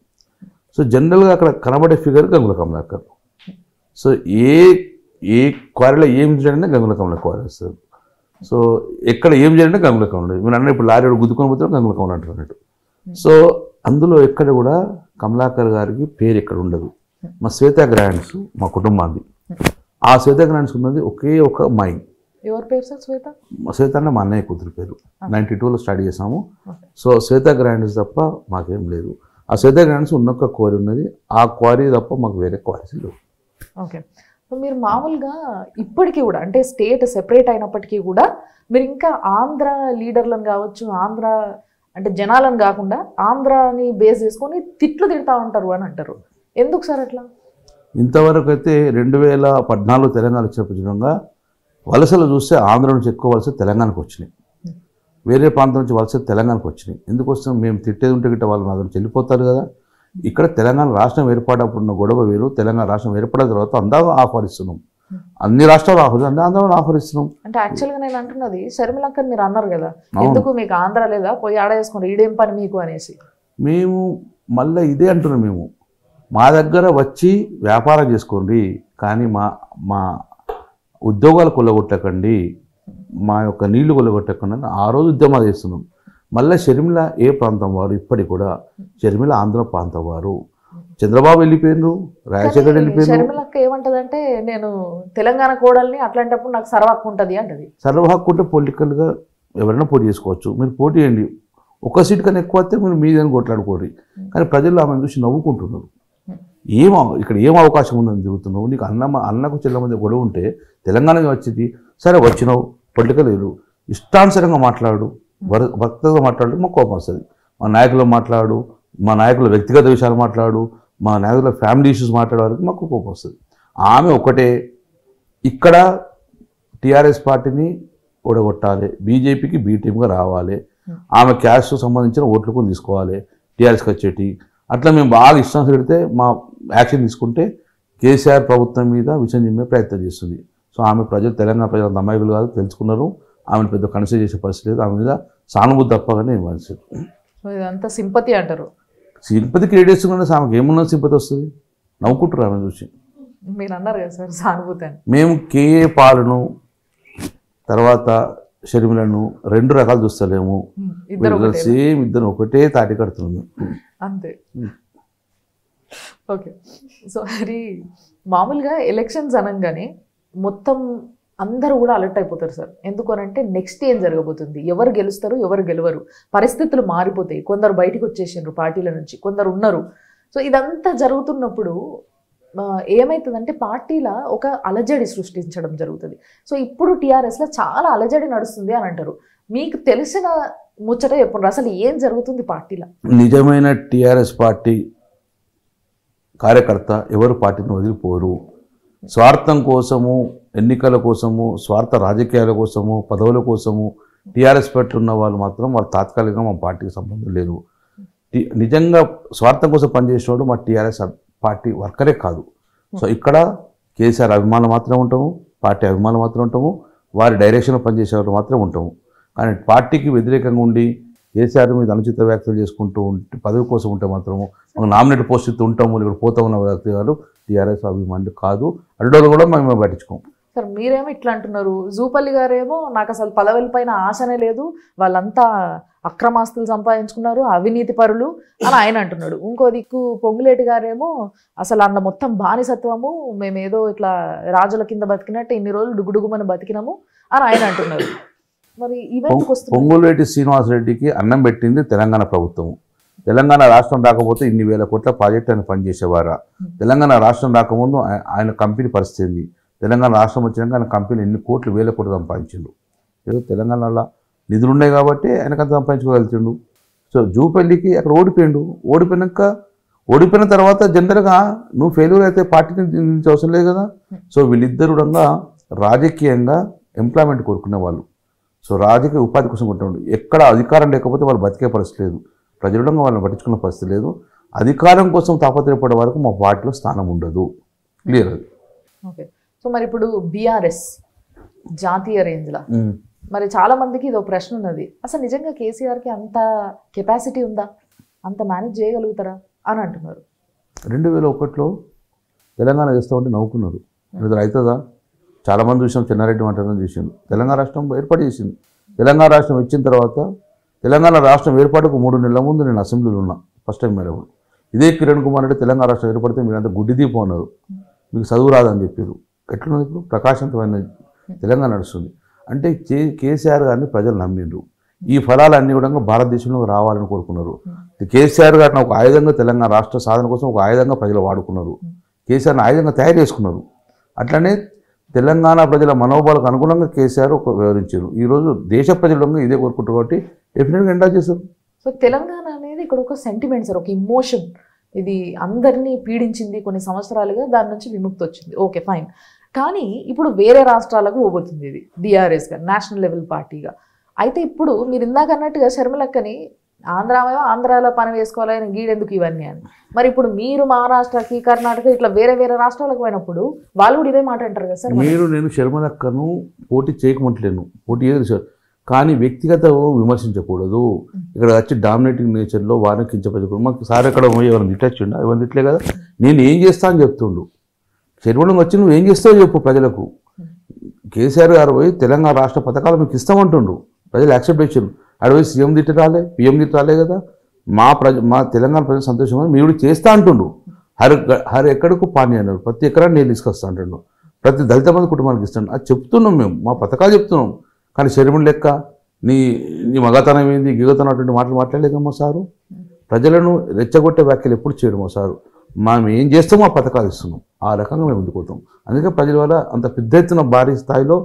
Speaker 2: సో జనరల్గా అక్కడ కనబడే ఫిగర్ గంగుల కమలాకర్. సో ఏ క్వారీలో ఏం చేయాలంటే గంగుల కమలాకర్ క్వారీ వస్తుంది. సో ఎక్కడ ఏం చేయాలంటే గంగుల కమలాకర్. మీరు అన్న ఇప్పుడు లారీ గుద్దుకొని పోతే గంగుల కమలాకర్ అంటారు అన్నట్టు. సో అందులో ఎక్కడ కూడా కమలాకర్ గారికి పేరు ఎక్కడ ఉండదు. మా శ్వేత గ్రాండ్స్ మా కుటుంబాన్ని, ఆ శ్వేత గ్రాండ్స్ ఉన్నది ఒకే ఒక మైన్.
Speaker 1: ఎవరి పేరు సార్? శ్వేత.
Speaker 2: శ్వేత అంటే మా అన్నయ్య కూతురు పేరు. 92లో స్టార్ట్ చేసాము. సో శ్వేత గ్రాండ్స్ తప్ప మాకేం లేదు. ఆ శ్వేత గ్రాండ్స్ ఉన్నొక్క క్వారీ ఉన్నది, ఆ క్వారీ తప్ప మాకు వేరే క్వారీస్ లేవు.
Speaker 1: ఓకే. సో మీరు మామూలుగా ఇప్పటికీ కూడా అంటే స్టేట్ సెపరేట్ అయినప్పటికీ కూడా మీరు ఇంకా ఆంధ్ర లీడర్లను కావచ్చు, ఆంధ్ర అంటే జనాలను కాకుండా ఆంధ్రాని బేస్ చేసుకొని తిట్లు తిడతా ఉంటారు అని అంటారు. ఎందుకు సార్ అట్లా?
Speaker 2: ఇంతవరకు అయితే 2014 తెలంగాణ వచ్చినప్పుడు వలసలు చూస్తే ఆంధ్ర నుంచి ఎక్కువ వలస తెలంగాణకు వచ్చినాయి, వేరే ప్రాంతం నుంచి వలస తెలంగాణకు వచ్చినాయి. ఎందుకోసం మేము తిట్టేది ఉంటే గిట్ట వాళ్ళు మా దగ్గర వెళ్ళిపోతారు కదా. ఇక్కడ తెలంగాణ రాష్ట్రం ఏర్పడప్పుడు ఉన్న గొడవ వేరు, తెలంగాణ రాష్ట్రం ఏర్పడిన తర్వాత అందరూ ఆహ్వానిస్తున్నాం, అన్ని రాష్ట్రాలు ఆహ్వానిస్తున్నాం, అందరం ఆహ్వానిస్తున్నాం.
Speaker 1: అంటే యాక్చువల్గా నేను అంటున్నది షర్మిలక్క మీరు అన్నారు కదా, ఎందుకు మీకు ఆంధ్ర లేదా, పోయి ఆడ వేసుకోండి, ఈడేం పని మీకు అనేసి.
Speaker 2: మేము మళ్ళీ ఇదే అంటున్నాం, మేము మా దగ్గర వచ్చి వ్యాపారం చేసుకోండి, కానీ మా ఉద్యోగాలు కొల్లగొట్టకండి, మా యొక్క నీళ్లు కొల్లగొట్టకండి అని ఆ రోజు ఉద్యమాలు చేస్తున్నాం. మళ్ళీ షర్మిల ఏ ప్రాంతం వారు, ఇప్పటికి కూడా షర్మిల ఆంధ్ర ప్రాంతం వారు. చంద్రబాబు వెళ్ళిపోయినారు, రాజశేఖర్ వెళ్ళిపోయినారు.
Speaker 1: షర్మిలక్క ఏమంటదంటే నేను తెలంగాణ కోడల్ని, అట్లాంటప్పుడు నాకు సర్వ హక్కు ఉంటుంది అంటది.
Speaker 2: సర్వ హక్కు ఉంటే పొలిటికల్గా ఎవరైనా పోటీ చేసుకోవచ్చు, మీరు పోటీ చేయండి. ఒక సీట్ కన్నా ఎక్కువ వస్తే మీరు మీదని కొట్లాడుకోండి. కానీ ప్రజలు ఆమెను చూసి నవ్వుకుంటున్నారు. ఇక్కడ ఏం అవకాశం ఉందని తిరుగుతున్నావు, నీకు అన్నకు చెల్ల మధ్య గొడవ ఉంటే తెలంగాణకి వచ్చింది, సరే వచ్చినావు, పొలిటికల్ లేదు, ఇష్టానుసారంగా మాట్లాడు, భక్తిగా మాట్లాడు, మాకు కోపం వస్తుంది. మా నాయకులు మాట్లాడు, మా నాయకుల వ్యక్తిగత విషయాలు మాట్లాడు, మా నాయకుల ఫ్యామిలీ ఇష్యూస్ మాట్లాడే వరకు మాకు కోపం వస్తుంది. ఆమె ఒకటే, ఇక్కడ టీఆర్ఎస్ పార్టీని ఓడగొట్టాలి, బీజేపీకి బీ టీమ్గా రావాలి, ఆమె క్యాస్ట్ సంబంధించిన ఓట్లకు తీసుకోవాలి టీఆర్ఎస్కి వచ్చేటి. అట్లా మేము బాగా ఇష్టం పెడితే మా యాక్షన్ తీసుకుంటే కేసీఆర్ ప్రభుత్వం మీద విషయం చెప్పే ప్రయత్నం చేస్తుంది. సో ఆమె తెలంగాణ ప్రజలు అమాయకులు కాదు, తెలుసుకున్నారు. ఆమెను పెద్ద కన్సిడర్ చేసే పరిస్థితి లేదు. ఆమె మీద సానుభూతి తప్పగానే మనిషి.
Speaker 1: సో ఇదంతా సింపతి అంటారు.
Speaker 2: సింపతి క్రియేట్ చేసుకున్న ఆమెకు ఏమున్నా సింపతి వస్తుంది, నవ్వుకుంటారు ఆమె చూసి.
Speaker 1: మీరు అన్నారు కదా సార్ సానుభూతి అని.
Speaker 2: మేము కేఏ పాలను తర్వాత షర్మిలను రెండు రకాలు చూస్తలేము. సేమ్ ఇద్దరు ఒకటే తాటి కడుతున్నాము
Speaker 1: అంతే. ఓకే. సో మరి మామూలుగా ఎలక్షన్స్ అనగానే మొత్తం అందరూ కూడా అలర్ట్ అయిపోతారు సార్. ఎందుకు అనంటే నెక్స్ట్ ఏం జరగబోతుంది, ఎవరు గెలుస్తారు ఎవరు గెలవరు, పరిస్థితులు మారిపోతాయి. కొందరు బయటికి వచ్చేసిండ్రు పార్టీల నుంచి, కొందరు ఉన్నారు. సో ఇదంతా జరుగుతున్నప్పుడు ఏమవుతుందంటే పార్టీల ఒక అలజడి సృష్టించడం జరుగుతుంది. సో ఇప్పుడు టీఆర్ఎస్లో చాలా అలజడి నడుస్తుంది అని అంటారు. మీకు తెలిసిన ముచ్చట చెప్పండి, అసలు ఏం జరుగుతుంది పార్టీలో?
Speaker 2: నిజమైన టీఆర్ఎస్ పార్టీ కార్యకర్త ఎవరు పార్టీని వదిలిపోరు. స్వార్థం కోసము, ఎన్నికల కోసము, స్వార్థ రాజకీయాల కోసము, పదవుల కోసము టీఆర్ఎస్ పార్టీ ఉన్న వాళ్ళు మాత్రం వాళ్ళు తాత్కాలికంగా మా పార్టీకి సంబంధం లేదు. నిజంగా స్వార్థం కోసం పనిచేసినోడు మా టీఆర్ఎస్ పార్టీ వర్కరే కాదు. సో ఇక్కడ కేసీఆర్ అభిమానులు మాత్రమే ఉంటాము, పార్టీ అభిమానులు మాత్రం ఉంటాము, వారి డైరెక్షన్లో పనిచేసేవాళ్ళు మాత్రం ఉంటాము. కానీ పార్టీకి వ్యతిరేకంగా ఉండి కేసీఆర్ మీద అనుచిత వ్యాఖ్యలు చేసుకుంటూ ఉంటే పదవి కోసం ఉంటే మాత్రము ఒక నామినేట్ పోస్ట్ ఇస్తూ ఉంటాము, ఇక్కడ పోతా ఉన్న వ్యక్తి గారు టీఆర్ఎస్ అభిమానులు కాదు. అడ్డోళ్ళు కూడా మేము పట్టించుకోము
Speaker 1: సార్. మీరేమో ఇట్లా అంటున్నారు, జూపల్లి గారేమో నాకు అసలు పదవుల పైన ఆశనే లేదు, వాళ్ళంతా అక్రమాస్తులు సంపాదించుకున్నారు, అవినీతి పరులు అని ఆయన అంటున్నాడు. ఇంకో దిక్కు పొంగులేటి గారేమో అసలు అన్న మొత్తం బానిసత్వము, మేమేదో ఇట్లా రాజుల కింద బతికినట్టు ఇన్ని రోజులు డుగుడుగుమని బతికినాము అని ఆయన అంటున్నారు. మరి
Speaker 2: పొంగులేటి శ్రీనివాసరెడ్డికి అన్నం పెట్టింది తెలంగాణ ప్రభుత్వం. తెలంగాణ రాష్ట్రం రాకపోతే ఇన్ని వేల కోట్ల ప్రాజెక్టు ఆయన పనిచేసేవారా? తెలంగాణ రాష్ట్రం రాకముందు ఆయన కంపెనీ పరిస్థితి, తెలంగాణ రాష్ట్రం వచ్చినాక ఆయన కంపెనీ ఎన్ని కోట్లు వేల కోట్లు సంపాదించిండు. ఏదో తెలంగాణలో నిధులు ఉన్నాయి కాబట్టి ఆయనకంత సంపాదించుకోగలుగుతుండు. సో జూపల్లికి అక్కడ ఓడిపోయిన తర్వాత జనరల్గా నువ్వు ఫెయిల్యూర్ అయితే పార్టీని నిలిచే అవసరం లేదు కదా. సో వీళ్ళిద్దరు కూడా రాజకీయంగా ఎంప్లాయ్మెంట్ కోరుకునే వాళ్ళు. సో రాజకీయ ఉపాధి కోసం కొంటుండ్రు. ఎక్కడ అధికారం లేకపోతే వాళ్ళు బతికే పరిస్థితి లేదు, ప్రజలంగా వాళ్ళని పట్టించుకునే పరిస్థితి లేదు. అధికారం కోసం తాపత్రయపడే వరకు మా పార్టీలో స్థానం ఉండదు. క్లియర్ అది.
Speaker 1: ఓకే. సో మరి ఇప్పుడు బీఆర్ఎస్ జాతీయ రేంజ్లో మరి చాలా మందికి ఇది ఒక ప్రశ్న ఉన్నది, అసలు నిజంగా కేసీఆర్కి అంత కెపాసిటీ ఉందా, అంత మేనేజ్ చేయగలుగుతారా అని అంటున్నారు.
Speaker 2: 2001లో తెలంగాణ చేస్తూ ఉంటే నవ్వుకున్నారు. ఇది అవుతుందా? చాలామంది చూసాం, చెన్నారెడ్డి మాట్లాడడం చూసాను. తెలంగాణ రాష్ట్రం ఏర్పాటు చేసింది. తెలంగాణ రాష్ట్రం ఇచ్చిన తర్వాత తెలంగాణ రాష్ట్రం ఏర్పాటుకు 3 నెలల ముందు నేను అసెంబ్లీలో ఉన్నా ఫస్ట్ టైం మేడం. ఇదే కిరణ్ కుమార్ రెడ్డి తెలంగాణ రాష్ట్రం ఏర్పడితే మీరంతా గుడ్డి దీపం అన్నారు, మీకు చదువు రాదని చెప్పారు. ఎట్లున్నది ఇప్పుడు? ప్రకాశవంతమైన తెలంగాణ నడుస్తుంది. అంటే కేసీఆర్ గారిని ప్రజలు నమ్మిండ్రు. ఈ ఫలాలన్నీ కూడా భారతదేశంలో రావాలని కోరుకున్నారు. కేసీఆర్ గారిని ఒక ఆయుధంగా తెలంగాణ రాష్ట్ర సాధన కోసం ఒక ఆయుధంగా ప్రజలు వాడుకున్నారు. కేసీఆర్ని ఆయుధంగా తయారు చేసుకున్నారు. అట్లనే తెలంగాణ ప్రజల మనోభావాలకు అనుగుణంగా కేసీఆర్ వివరించారు. ఈరోజు దేశ ప్రజలంగా ఇదే కోరుకుంటారు కాబట్టి డెఫినెట్గా ఎండా చేశారు.
Speaker 1: సో తెలంగాణ అనేది ఇక్కడ ఒక సెంటిమెంట్ సార్, ఒక ఇమోషన్. ఇది అందరినీ పీడించింది కొన్ని సంవత్సరాలుగా, దాని నుంచి విముక్తి వచ్చింది. Okay fine. కానీ ఇప్పుడు వేరే రాష్ట్రాలకు పోబోతుంది ఇది బీఆర్ఎస్గా, నేషనల్ లెవెల్ పార్టీగా. అయితే ఇప్పుడు మీరు ఇందాక అన్నట్టుగా షర్మిలక్కని ఆంధ్రాలో పని వేసుకోవాలని గీడెందుకు ఇవన్నీ అని, మరి ఇప్పుడు మీరు మహారాష్ట్రకి కర్ణాటక ఇట్లా వేరే వేరే రాష్ట్రాలకు పోయినప్పుడు వాళ్ళు కూడా ఇదే మాట అంటారు కదా సార్.
Speaker 2: నేను షర్మిలక్కను పోటీ చేయకమంటలేను, పోటీ చేయదు సార్. కానీ వ్యక్తిగత విమర్శించకూడదు. ఇక్కడ వచ్చి డామినేటింగ్ నేచర్లో వారిని కించపరచకూడదు. మాకు సార్ ఎక్కడ ఎవరిని తిట్టచ్చిండు, ఎవరిని తిట్టలే కదా. నేను ఏం చేస్తా అని చెప్తుండు. షర్మిల వచ్చి నువ్వు ఏం చేస్తావు చెప్పు ప్రజలకు. కేసీఆర్ గారు పోయి తెలంగాణ రాష్ట్ర పథకాలు మీకు ఇస్తామంటుండ్రు, ప్రజలు యాక్సెప్ట్ చేసిండ్రు. అడవి సీఎం తిట్టరాలే, పిఎం తిట్టరాలే కదా. మా తెలంగాణ ప్రజలు సంతోషంగా మీరు చేస్తా అంటుండ్రు. హర్ ఎక్కడకు పాని అన్నారు, ప్రతి ఎకరాన్ని నేను తీసుకొస్తా అంటుండు, ప్రతి దళిత మంది కుటుంబానికి ఇస్తాను. అది చెప్తున్నాం మేము, మా పథకాలు చెప్తున్నాం. కానీ షర్మిల లెక్క నీ మగతనం ఏంది, గిగతనం అటువంటి మాటలు మాట్లాడలేదమ్మా సారు. ప్రజలను రెచ్చగొట్టే వ్యాఖ్యలు ఎప్పుడు చేయడమో సారు. మనం ఏం చేస్తామో ఆ పథకాలు ఇస్తున్నాం, ఆ రకంగా మేము ముందుకుపోతాం. అందుకే ప్రజల వల్ల అంత పెద్ద ఎత్తున భారీ స్థాయిలో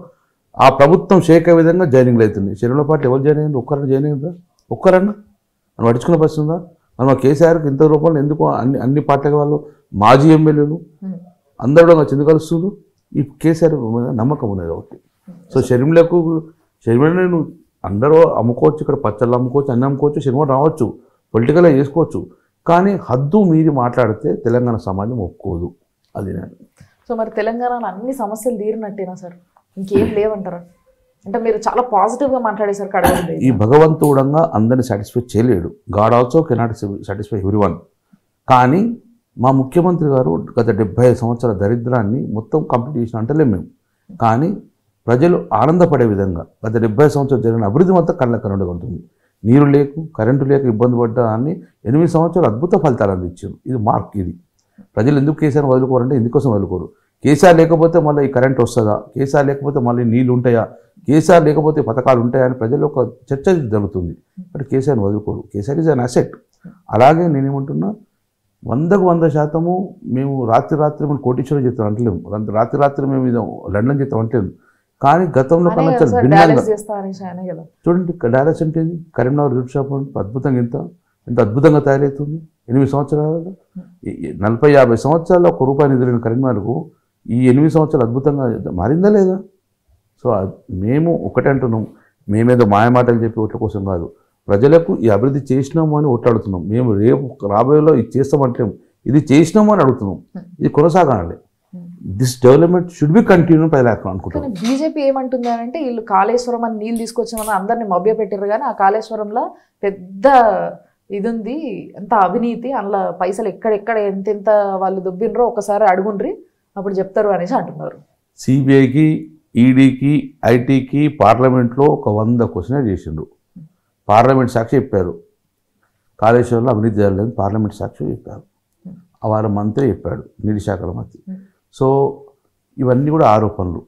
Speaker 2: ఆ ప్రభుత్వం షేక్ అయ్యే విధంగా జాయినింగ్లు అవుతుంది. షర్మిల పార్టీ ఎవరు జాయిన్ అయ్యింది? ఒక్కరన్నా జాయిన్ అయ్యిందా? ఒక్కరన్నా మనం పట్టించుకునే పరిస్థితి ఉందా? మనం ఆ కేసీఆర్కి ఇంత రూపంలో ఎందుకు అన్ని పార్టీల వాళ్ళు, మాజీ ఎమ్మెల్యేలు అందరూ చెందు కలుస్తున్నారు. ఈ కేసీఆర్ నమ్మకం ఉన్నది కాబట్టి. సో షర్మిల నేను అందరూ అమ్ముకోవచ్చు, ఇక్కడ పచ్చళ్ళు అమ్ముకోవచ్చు, అన్నీ అమ్ముకోవచ్చు, షర్మిల రావచ్చు, పొలిటికల్గా చేసుకోవచ్చు. కానీ హద్దు మీరి మాట్లాడితే తెలంగాణ సమాజం ఒప్పుకోదు. అది నేను.
Speaker 1: సో మరి తెలంగాణలో అన్ని సమస్యలు తీరినట్టేనా సార్, ఇంకేం లేవంటారా? అంటే మీరు చాలా పాజిటివ్గా మాట్లాడేశారు కడగ.
Speaker 2: ఈ భగవంతుడంగా అందరిని సాటిస్ఫై చేయలేడు. God also cannot satisfy everyone. కానీ మా ముఖ్యమంత్రి గారు గత 75 సంవత్సరాల దరిద్రాన్ని మొత్తం కంప్లీట్ చేసిన అంటలేం మేము. కానీ ప్రజలు ఆనందపడే విధంగా గత 70 సంవత్సరాలు జరిగిన అభివృద్ధి మొత్తం కళ్ళ కనుడుగా ఉంటుంది. నీరు లేకు, కరెంటు లేక ఇబ్బంది పడ్డాన్ని 8 సంవత్సరాలు అద్భుత ఫలితాలు అందించారు. ఇది మార్క్. ఇది ప్రజలు ఎందుకు కేసీఆర్ వదులుకోరంటే ఎందుకోసం వదులుకోరు. కేసీఆర్ లేకపోతే మళ్ళీ ఈ కరెంట్ వస్తుందా, కేసీఆర్ లేకపోతే మళ్ళీ నీళ్ళు ఉంటాయా, కేసీఆర్ లేకపోతే పథకాలు ఉంటాయా అని ప్రజల్లో ఒక చర్చ జరుగుతుంది. బట్ కేసీఆర్ని వదులుకోరు. KCR is an asset. అలాగే నేనేమంటున్నా, 100% మేము రాత్రి మేము కోటీశ్వరం చేస్తాం అంటలేము, రాత్రి మేము ఇది లండన్ చేస్తాం అంటలేము. కానీ గతంలో కన్నా చాలా భిన్నంగా చూడండి. డయాలసిస్ అంటే కరీంనగర్ రిజర్వ్ షాప్ అద్భుతంగా ఎంత అద్భుతంగా తయారవుతుంది. 8 సంవత్సరాలు 40-50 సంవత్సరాల్లో ₹1 నిధులైన కరీంనగర్కు ఈ 8 సంవత్సరాలు అద్భుతంగా మారిందా లేదా? సో మేము ఒకటే అంటున్నాం, మేమేదో మాయమాటలు చెప్పి ఓట్ల కోసం కాదు, ప్రజలకు ఈ అభివృద్ధి చేసినాము అని ఓట్లాడుతున్నాం. మేము రేపు రాబోయేలో ఇది చేస్తామంటే ఇది చేసినాము అని అడుగుతున్నాం. ఇది కొనసాగాలి. This development should be continue అనుకుంటున్నాం.
Speaker 1: బీజేపీ ఏమంటుంది అంటే వీళ్ళు కాళేశ్వరం అని నీళ్ళు తీసుకొచ్చామని అందరినీ మభ్య పెట్టారు, కానీ ఆ కాళేశ్వరంలో పెద్ద ఇది ఉంది, ఎంత అవినీతి, అందులో పైసలు ఎక్కడెక్కడ ఎంతెంత వాళ్ళు దొబ్బినరో ఒకసారి అడుగుండ్రి అప్పుడు చెప్తారు అనేసి అంటున్నారు.
Speaker 2: సిబిఐకి, ఈడీకి, ఐటీకి పార్లమెంట్లో ఒక 100 క్వశ్చన్ చేసిండ్రు. పార్లమెంట్ సాక్షి చెప్పారు కాళేశ్వరంలో అవినీతి జరగలేదు, పార్లమెంట్ సాక్షి చెప్పారు. వారి మంత్రి చెప్పాడు, నీటి శాఖల మంత్రి. సో ఇవన్నీ కూడా ఆరోపణలు.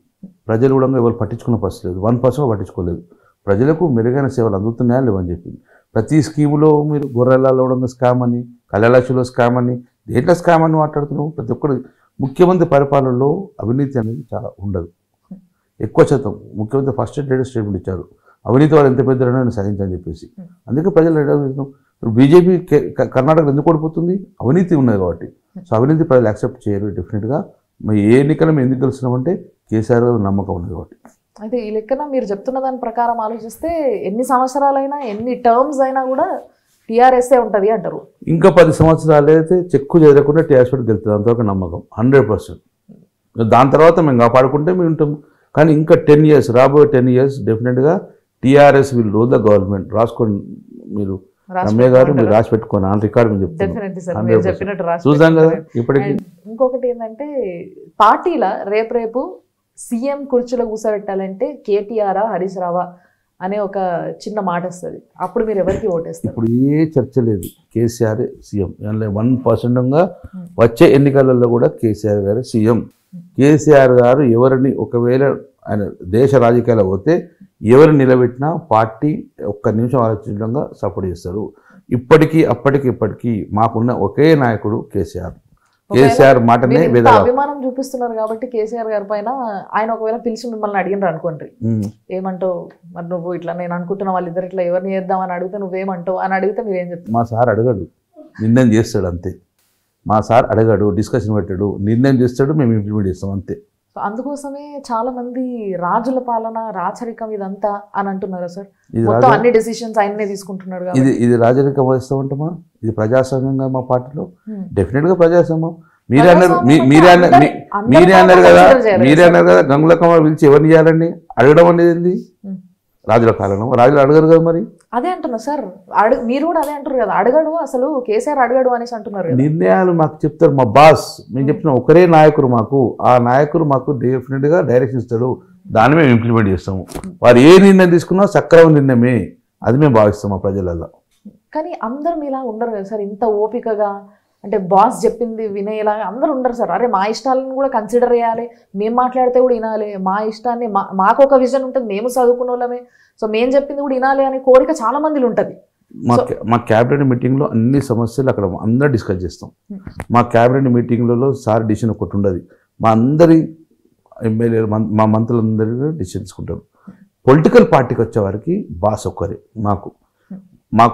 Speaker 2: ప్రజలు కూడా ఎవరు పట్టించుకున్న పరిస్థితి లేదు, 1% పట్టించుకోలేదు. ప్రజలకు మెరుగైన సేవలు అందుతున్నాయా లేవని చెప్పి ప్రతి స్కీములో మీరు గొర్రెలలో స్కామ్ అని, కళ్యాణలక్ష్మిలో స్కామ్ అని, దేంట్లో స్కామ్ అని మాట్లాడుతున్నాం. ప్రతి ఒక్కరు ముఖ్యమంత్రి పరిపాలనలో అవినీతి అనేది చాలా ఉండదు. ఎక్కువ శాతం ముఖ్యమంత్రి ఫస్ట్ స్టేట్మెంట్ ఇచ్చారు, అవినీతి వాళ్ళు ఎంత పెద్దలని సాధించని చెప్పేసి. అందుకే ప్రజలు బీజేపీ కర్ణాటకలో ఎందుకు ఓడిపోతుంది? అవినీతి ఉన్నది కాబట్టి. సో అవినీతి ప్రజలు యాక్సెప్ట్ చేయరు డెఫినెట్గా. మరి ఏ ఎన్నికలు మేము ఎందుకు గెలుస్తున్నామంటే కేసీఆర్ గారు నమ్మకం ఉన్నది కాబట్టి.
Speaker 1: అయితే ఈ లెక్కన మీరు చెప్తున్న దాని ప్రకారం ఆలోచిస్తే ఎన్ని సంవత్సరాలైనా ఎన్ని టర్మ్స్ అయినా కూడా టీఆర్ఎస్ఏ ఉంటుంది అంటారు.
Speaker 2: ఇంకా 10 సంవత్సరాలు అయితే చెక్కు చెదరకుండా టీఆర్ఎస్ గెలుస్తుంది, అంతవరకు నమ్మకం 100%. దాని తర్వాత మేము కాపాడుకుంటే మేము ఉంటాం. కానీ ఇంకా 10 years, రాబోయే 10 years డెఫినెట్గా TRS will rule the government. రాసుకోండి మీరు, రమ్య గారు, మీరు రాసి పెట్టుకోండి. ఆన్ రికార్డ్ మేము చెప్తాను, చూద్దాం కదా. ఇప్పటికీ
Speaker 1: ఇంకొకటి ఏంటంటే పార్టీల రేపు సీఎం కుర్చీలో కూర్చోబెట్టాలంటే కేటీఆర్ హరీష్ రావా అనే ఒక చిన్న మాట వస్తుంది. అప్పుడు మీరు ఎవరికి ఓటేస్తారు?
Speaker 2: ఇప్పుడు ఏ చర్చ లేదు, కేసీఆర్ సీఎం. 1% వచ్చే ఎన్నికలలో కూడా కేసీఆర్ గారు సీఎం. కేసీఆర్ గారు ఎవరిని ఒకవేళ ఆయన దేశ రాజకీయాలు పోతే ఎవరు నిలబెట్టినా పార్టీ ఒక్క నిమిషం ఆలోచించడంగా సపోర్ట్ చేస్తారు. ఇప్పటికీ మాకున్న ఒకే నాయకుడు కేసీఆర్. కేసీఆర్ మాటనే
Speaker 1: అభిమానం చూపిస్తున్నారు కాబట్టి కేసీఆర్ గారి పైన ఆయన ఒకవేళ పిలిచి మిమ్మల్ని అడిగినారు అనుకోండి, ఏమంటావు మరి నువ్వు ఇట్లా నేను అనుకుంటున్నా వాళ్ళిద్దరు ఇట్లా ఎవరిని చేద్దామని అడిగితే నువ్వేమంటావు అని అడిగితే మీరేం చెప్తారు?
Speaker 2: మా సార్ అడగడు, నిర్ణయం చేస్తాడు అంతే. మా సార్ అడగడు, డిస్కషన్ పెట్టాడు, నిర్ణయం చేస్తాడు, మేము ఇంప్లిమెంట్ చేస్తాం అంతే.
Speaker 1: అందుకోసమే చాలా మంది రాజుల పాలన రాచరికం ఇదంతా అని అంటున్నారు సార్. అన్ని డెసిషన్స్ ఆయననే తీసుకుంటున్నారు.
Speaker 2: ఇది రాజరికం వస్తామంటామా? ఇది ప్రజాస్వామ్యంగా మా పార్టీలో డెఫినెట్గా ప్రజాస్వామ్యం. మీరే అన్నారు కదా గంగుల కమల పిలిచి ఎవరిని చేయాలండి అడగడం అనేది ఏంది? రాజుల కాలం, రాజులు అడగరు కదా. మరి
Speaker 1: అదే అంటున్నా సార్, మీరు కూడా అదే అంటారు కదా, అడగడు అసలు కేసీఆర్ అడగడు అనేసి అంటున్నారు.
Speaker 2: నిర్ణయాలు మాకు చెప్తారు మా బాస్. మేము చెప్తున్నాం ఒకరే నాయకుడు మాకు, ఆ నాయకుడు మాకు డెఫినెట్గా డైరెక్షన్ ఇస్తాడు, దాన్ని మేము ఇంప్లిమెంట్ చేస్తాము. వారు ఏ నిర్ణయం తీసుకున్నా సక్రమ నిర్ణయమే, అది మేము భావిస్తాం మా ప్రజలలో.
Speaker 1: కానీ అందరం ఇలా ఉండరు కదా సార్, ఇంత ఓపికగా. అంటే బాస్ చెప్పింది వినేలాగా అందరూ ఉండరు సార్. అరే మా ఇష్టాలను కూడా కన్సిడర్ చేయాలి, మేము మాట్లాడితే కూడా వినాలి, మా ఇష్టాన్ని మాకు ఒక విజన్ ఉంటుంది, మేము చదువుకున్న వాళ్ళమే, సో మేము చెప్పింది కూడా వినాలి అనే కోరిక చాలా మందిలో ఉంటుంది.
Speaker 2: మా క్యాబినెట్ మీటింగ్లో అన్ని సమస్యలు అక్కడ అందరూ డిస్కస్ చేస్తాం. మా క్యాబినెట్ మీటింగ్లలో సార్ డిసిషన్ ఒకటి ఉండదు, మా అందరి ఎమ్మెల్యేలు మా మంత్రులందరూ డిసిషన్ తీసుకుంటారు. పొలిటికల్ పార్టీకి వచ్చేవారికి బాస్ ఒక్కరే, మాకు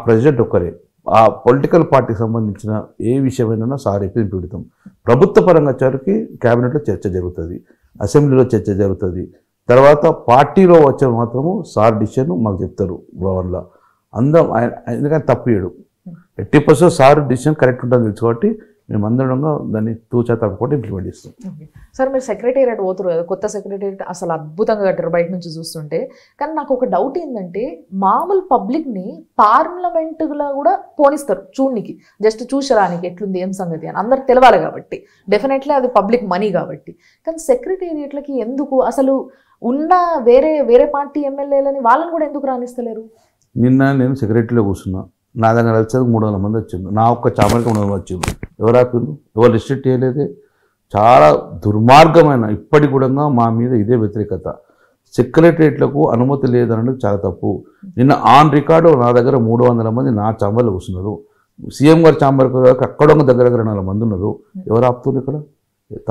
Speaker 2: ప్రెసిడెంట్ ఒక్కరే. ఆ పొలిటికల్ పార్టీకి సంబంధించిన ఏ విషయమైనా సార్ చెప్పి పెడతాం. ప్రభుత్వ పరంగా వచ్చేవారికి క్యాబినెట్లో చర్చ జరుగుతుంది, అసెంబ్లీలో చర్చ జరుగుతుంది. తర్వాత పార్టీలో వచ్చే మాత్రము సార్ డిసిషన్ మాకు చెప్తారు భవన్లో. అందరం ఆయన ఎందుకంటే తప్పియడు, 80% సార్ డిసిషన్ కరెక్ట్ ఉంటుందని తెలుసు కాబట్టి మేమందరం దాన్ని తూచా తప్పకుండా ఇంప్లిమెంట్ చేస్తాం.
Speaker 1: సార్ మీరు సెక్రటేరియట్ పోతురు కదా, కొత్త సెక్రటేరియట్ అసలు అద్భుతంగా కట్టారు బయట నుంచి చూస్తుంటే. కానీ నాకు ఒక డౌట్ ఏంటంటే మామూలు పబ్లిక్ని పార్లమెంటులో కూడా పోనిస్తారు చూడనికి, జస్ట్ చూసరానికి ఎట్లుంది ఏం సంగతి అని అందరికి తెలవాలి కాబట్టి, డెఫినెట్లీ అది పబ్లిక్ మనీ కాబట్టి. కానీ సెక్రటేరియట్లకి ఎందుకు అసలు ఉన్న వేరే పార్టీ ఎమ్మెల్యేలని వాళ్ళని కూడా ఎందుకు రాణిస్తలేరు?
Speaker 2: నిన్న నేను సెక్రటరీలో కూర్చున్నా, నా దగ్గర వచ్చేది 300 మంది వచ్చింది, నా ఒక్క చామరికి 300 వచ్చింది. ఎవరు ఆపిండ్రు? ఎవరు రిస్ట్రిక్ట్ చేయలేదే. చాలా దుర్మార్గమైన ఇప్పటికి కూడా మా మీద ఇదే వ్యతిరేకత. సెక్రటరియట్లకు అనుమతి లేదనడం చాలా తప్పు. నిన్న ఆన్ రికార్డు నా దగ్గర 300 మంది నా చాంబర్లో కూర్చున్నారు. సీఎం గారి చాంబర్కి అక్కడ దగ్గర 4 మంది ఉన్నారు. ఎవరు ఆపుతున్నారు ఇక్కడ?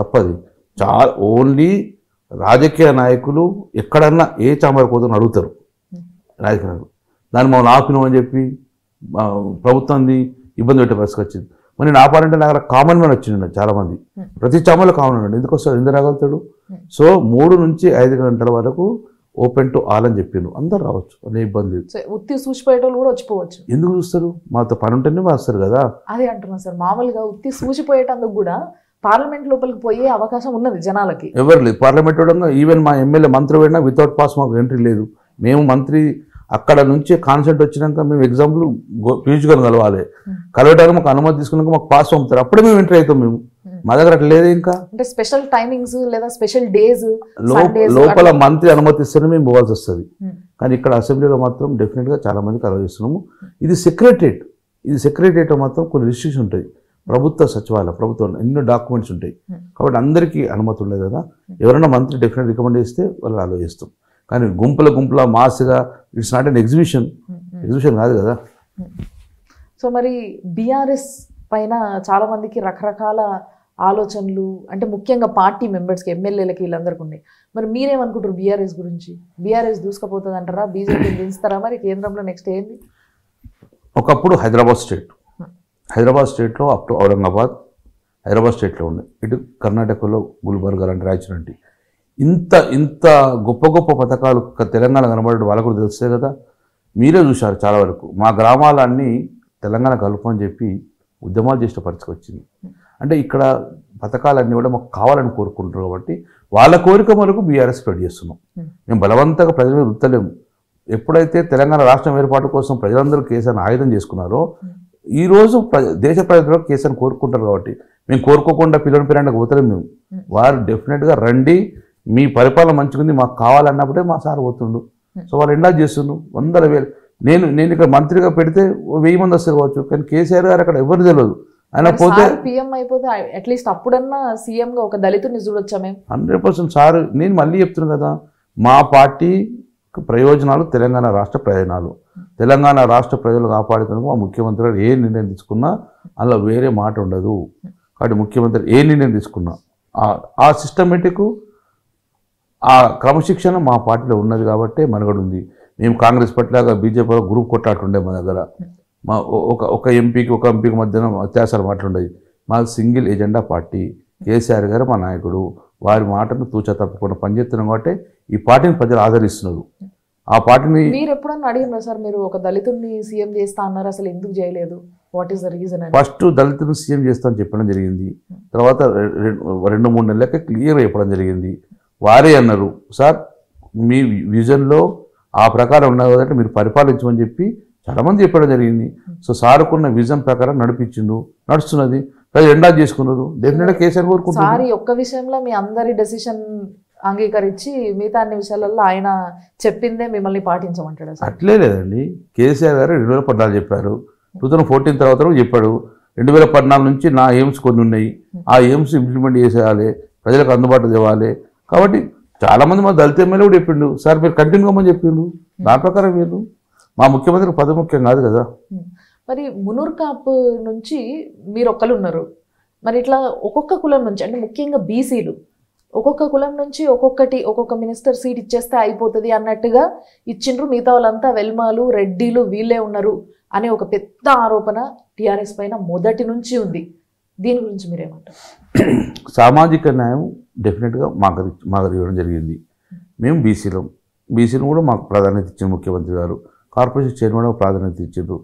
Speaker 2: తప్పది. చాలా ఓన్లీ రాజకీయ నాయకులు ఎక్కడన్నా ఏ చాంబర్ పోతుందని అడుగుతారు రాజకీయ నాయకులు. దాన్ని మమ్మల్ని ఆపినామని చెప్పి ప్రభుత్వాన్ని ఇబ్బంది పెట్టే పరిస్థితి వచ్చింది. మరి నేను ఆపాలంటే నా దగ్గర కామన్ మ్యాన్ వచ్చిండు చాలామంది, ప్రతి చాంబర్లో కామన్ మ్యాన్. ఎందుకు వస్తాడు? ఎందుకు రాగలుగుతాడు? సో 3 నుంచి 5 గంటల వరకు ఓపెన్ టు ఆల్ అని చెప్పిండు, అందరు రావచ్చు, అనే ఇబ్బంది లేదు.
Speaker 1: ఉత్తి చూసిపోయేటోళ్ళు కూడా వచ్చిపోవచ్చు.
Speaker 2: ఎందుకు చూస్తారు? మాతో పని ఉంటేనే వస్తారు కదా.
Speaker 1: అదే అంటున్నాను సార్, మామూలుగా ఉత్తి చూసిపోయేటందుకు కూడా పార్లమెంట్ లోపలికి పోయే అవకాశం ఉన్నది జనాలకి.
Speaker 2: ఎవరు లేదు పార్లమెంట్ కూడా. ఈవెన్ మా ఎమ్మెల్యే మంత్రి పోయినా వితౌట్ పాస్ మాకు ఎంట్రీ లేదు. మేము మంత్రి అక్కడ నుంచి కాన్సెంట్ వచ్చినాక మేము ఎగ్జాంపుల్ పీయూష్ గారిని కలవాలి, కలవడానికి మాకు అనుమతి తీసుకున్నాక మాకు పాస్ పంపుతారు, అప్పుడే మేము ఎంట్రీ అవుతాం. మేము మా దగ్గర అట్లా లేదు. ఇంకా
Speaker 1: అంటే స్పెషల్ టైమింగ్స్ లేదా స్పెషల్ డేస్
Speaker 2: లోపల మంత్రి అనుమతిస్తేనే మేము పోవాల్సి వస్తుంది. కానీ ఇక్కడ అసెంబ్లీలో మాత్రం డెఫినెట్గా చాలా మంది కలవ చేస్తున్నాము. ఇది సెక్రటరియట్ మాత్రం కొన్ని రిస్ట్రిక్షన్ ఉంటాయి. ప్రభుత్వ సచివాలయం, ప్రభుత్వం ఎన్నో డాక్యుమెంట్స్ ఉంటాయి కాబట్టి అందరికీ అనుమతి ఉండదు కదా. ఎవరైనా మంత్రి డెఫినెట్ రికమెండ్ చేస్తే వాళ్ళు అలో చేస్తాం. కానీ గుంపుల మాస్గా ఇట్స్ నాట్ అన్ ఎగ్జిబిషన్ కాదు కదా.
Speaker 1: సో మరి బీఆర్ఎస్ పైన చాలా మందికి రకరకాల ఆలోచనలు, అంటే ముఖ్యంగా పార్టీ మెంబర్స్కి, ఎమ్మెల్యేలకి, వీళ్ళందరికీ ఉన్నాయి. మరి మీరేమనుకుంటారు బీఆర్ఎస్ గురించి? బీఆర్ఎస్ దూసుకుపోతుంది అంటారా? బీజేపీని దించుతారా? మరి కేంద్రంలో నెక్స్ట్ ఏంది?
Speaker 2: ఒకప్పుడు హైదరాబాద్ స్టేట్లో అప్ టు ఔరంగాబాద్, హైదరాబాద్ స్టేట్లో ఉన్నాయి. ఇటు కర్ణాటకలో గుల్బర్గా లాంటి రాయచూరంటి ఇంత గొప్ప పథకాలు తెలంగాణ కనబడడం వాళ్ళకు కూడా తెలుస్తాయి కదా. మీరే చూశారు చాలా వరకు మా గ్రామాలన్నీ తెలంగాణ కలుపని చెప్పి ఉద్యమాలు చేసిన పరిస్థితి వచ్చింది. అంటే ఇక్కడ పథకాలన్నీ కూడా మాకు కావాలని కోరుకుంటారు కాబట్టి వాళ్ళ కోరిక వరకు బీఆర్ఎస్ స్ప్రెడ్ చేస్తున్నాం. మేము బలవంతంగా ప్రజల మీద రుద్దలేము. ఎప్పుడైతే తెలంగాణ రాష్ట్రం ఏర్పాటు కోసం ప్రజలందరూ కేసీఆర్ని ఆయుధం చేసుకున్నారో ఈరోజు దేశ ప్రజలు కేసీఆర్ని కోరుకుంటారు కాబట్టి మేము కోరుకోకుండా పిల్లలకు పోతలేము. మేము వారు డెఫినెట్గా రండి, మీ పరిపాలన మంచిగుంది, మాకు కావాలన్నప్పుడే మా సార్ పోతుండు. సో వాళ్ళు ఎండా చేస్తుండ్రు 100,000. నేను ఇక్కడ మంత్రిగా పెడితే 1000 మంది వస్తారు కావచ్చు, కానీ కేసీఆర్ గారు అక్కడ ఎవరు తెలియదు. ఆయన పోతే
Speaker 1: పీఎం అయిపోతే అట్లీస్ట్ అప్పుడన్నా సీఎంగా ఒక దళితుడిని చూడొచ్చా? మేము
Speaker 2: 100% సార్, నేను మళ్ళీ చెప్తున్నాను కదా, మా పార్టీ ప్రయోజనాలు తెలంగాణ రాష్ట్ర ప్రయోజనాలు. తెలంగాణ రాష్ట్ర ప్రజలు కాపాడుతున్నందుకు మా ముఖ్యమంత్రి గారు ఏ నిర్ణయం తీసుకున్నా అలా వేరే మాట ఉండదు. కాబట్టి ముఖ్యమంత్రి ఏ నిర్ణయం తీసుకున్నా ఆ సిస్టమేటిక్, ఆ క్రమశిక్షణ మా పార్టీలో ఉన్నది కాబట్టి మనుగడ ఉంది. మేము కాంగ్రెస్ పట్లాగా బీజేపీలో గ్రూప్ కొట్లాటుండే మా దగ్గర. మా ఒక ఎంపీకి మధ్యన అత్యాచారం మాట్లాడేది. మా సింగిల్ ఎజెండా పార్టీ. కేసీఆర్ గారు మా నాయకుడు, వారి మాటను తూచా తప్పకుండా పనిచేస్తున్నాం కాబట్టి ఈ పార్టీని ప్రజలు ఆదరిస్తున్నారు. ఆ పార్టీని
Speaker 1: మీరు ఎప్పుడన్నా అడిగినారా సార్, మీరు ఒక దళితుడిని సీఎం చేస్తా అన్నారు, అసలు ఎందుకు చేయలేదు? What is the reason?
Speaker 2: First దళితులను సీఎం చేస్తామని చెప్పడం జరిగింది. తర్వాత 2-3 నెలలకే క్లియర్గా చెప్పడం జరిగింది. వారే అన్నారు, సార్ మీ విజన్లో ఆ ప్రకారం ఉన్నది కదంటే మీరు పరిపాలించమని చెప్పి చాలామంది చెప్పడం జరిగింది. సో సార్కున్న విజన్ ప్రకారం నడుస్తున్నది, ప్రజలు ఎండా చేసుకున్నారు. డెఫినెట్గా కేసీఆర్ కోరుకుంటున్నారు.
Speaker 1: సార్ ఒక్క విషయంలో మీ అందరి డెసిషన్ అంగీకరించి మిగతా అన్ని విషయాలలో ఆయన చెప్పిందే మిమ్మల్ని పాటించమంటాడు.
Speaker 2: అట్లే లేదండి, కేసీఆర్ గారు 2014 చెప్పారు, 2014 తర్వాత చెప్పాడు. 2014 నుంచి నా ఎయిమ్స్ కొన్ని ఉన్నాయి, ఆ ఎయిమ్స్ ఇంప్లిమెంట్ చేసేయాలి, ప్రజలకు అందుబాటులో తేవాలి. కాబట్టి చాలామంది మా దళిత ఎమ్మెల్యే కూడా చెప్పిండు, సార్ మీరు కంటిన్యూ కమ్మని చెప్పిండు. దాని ప్రకారం మీరు మా ముఖ్యమంత్రికి పదవి ముఖ్యం కాదు కదా.
Speaker 1: మరి మునూర్ కాప్ నుంచి మీరు ఒక్కరు ఉన్నారు, మరి ఇట్లా ఒక్కొక్క కులం నుంచి, అంటే ముఖ్యంగా బీసీలు ఒక్కొక్క కులం నుంచి ఒక్కొక్క మినిస్టర్ సీట్ ఇచ్చేస్తే అయిపోతుంది అన్నట్టుగా ఇచ్చిండ్రు. మిగతా వాళ్ళంతా వెల్మాలు, రెడ్డిలు వీళ్ళే ఉన్నారు అనే ఒక పెద్ద ఆరోపణ టీఆర్ఎస్ పైన మొదటి నుంచి ఉంది. దీని గురించి మీరేమంటారు?
Speaker 2: సామాజిక న్యాయం డెఫినెట్గా మాకు ఇవ్వడం జరిగింది. మేము బీసీలు కూడా మాకు ప్రాధాన్యత ఇచ్చిన ముఖ్యమంత్రి గారు, కార్పొరేషన్ చైర్మన్ ప్రాధాన్యత ఇచ్చిండ్రు.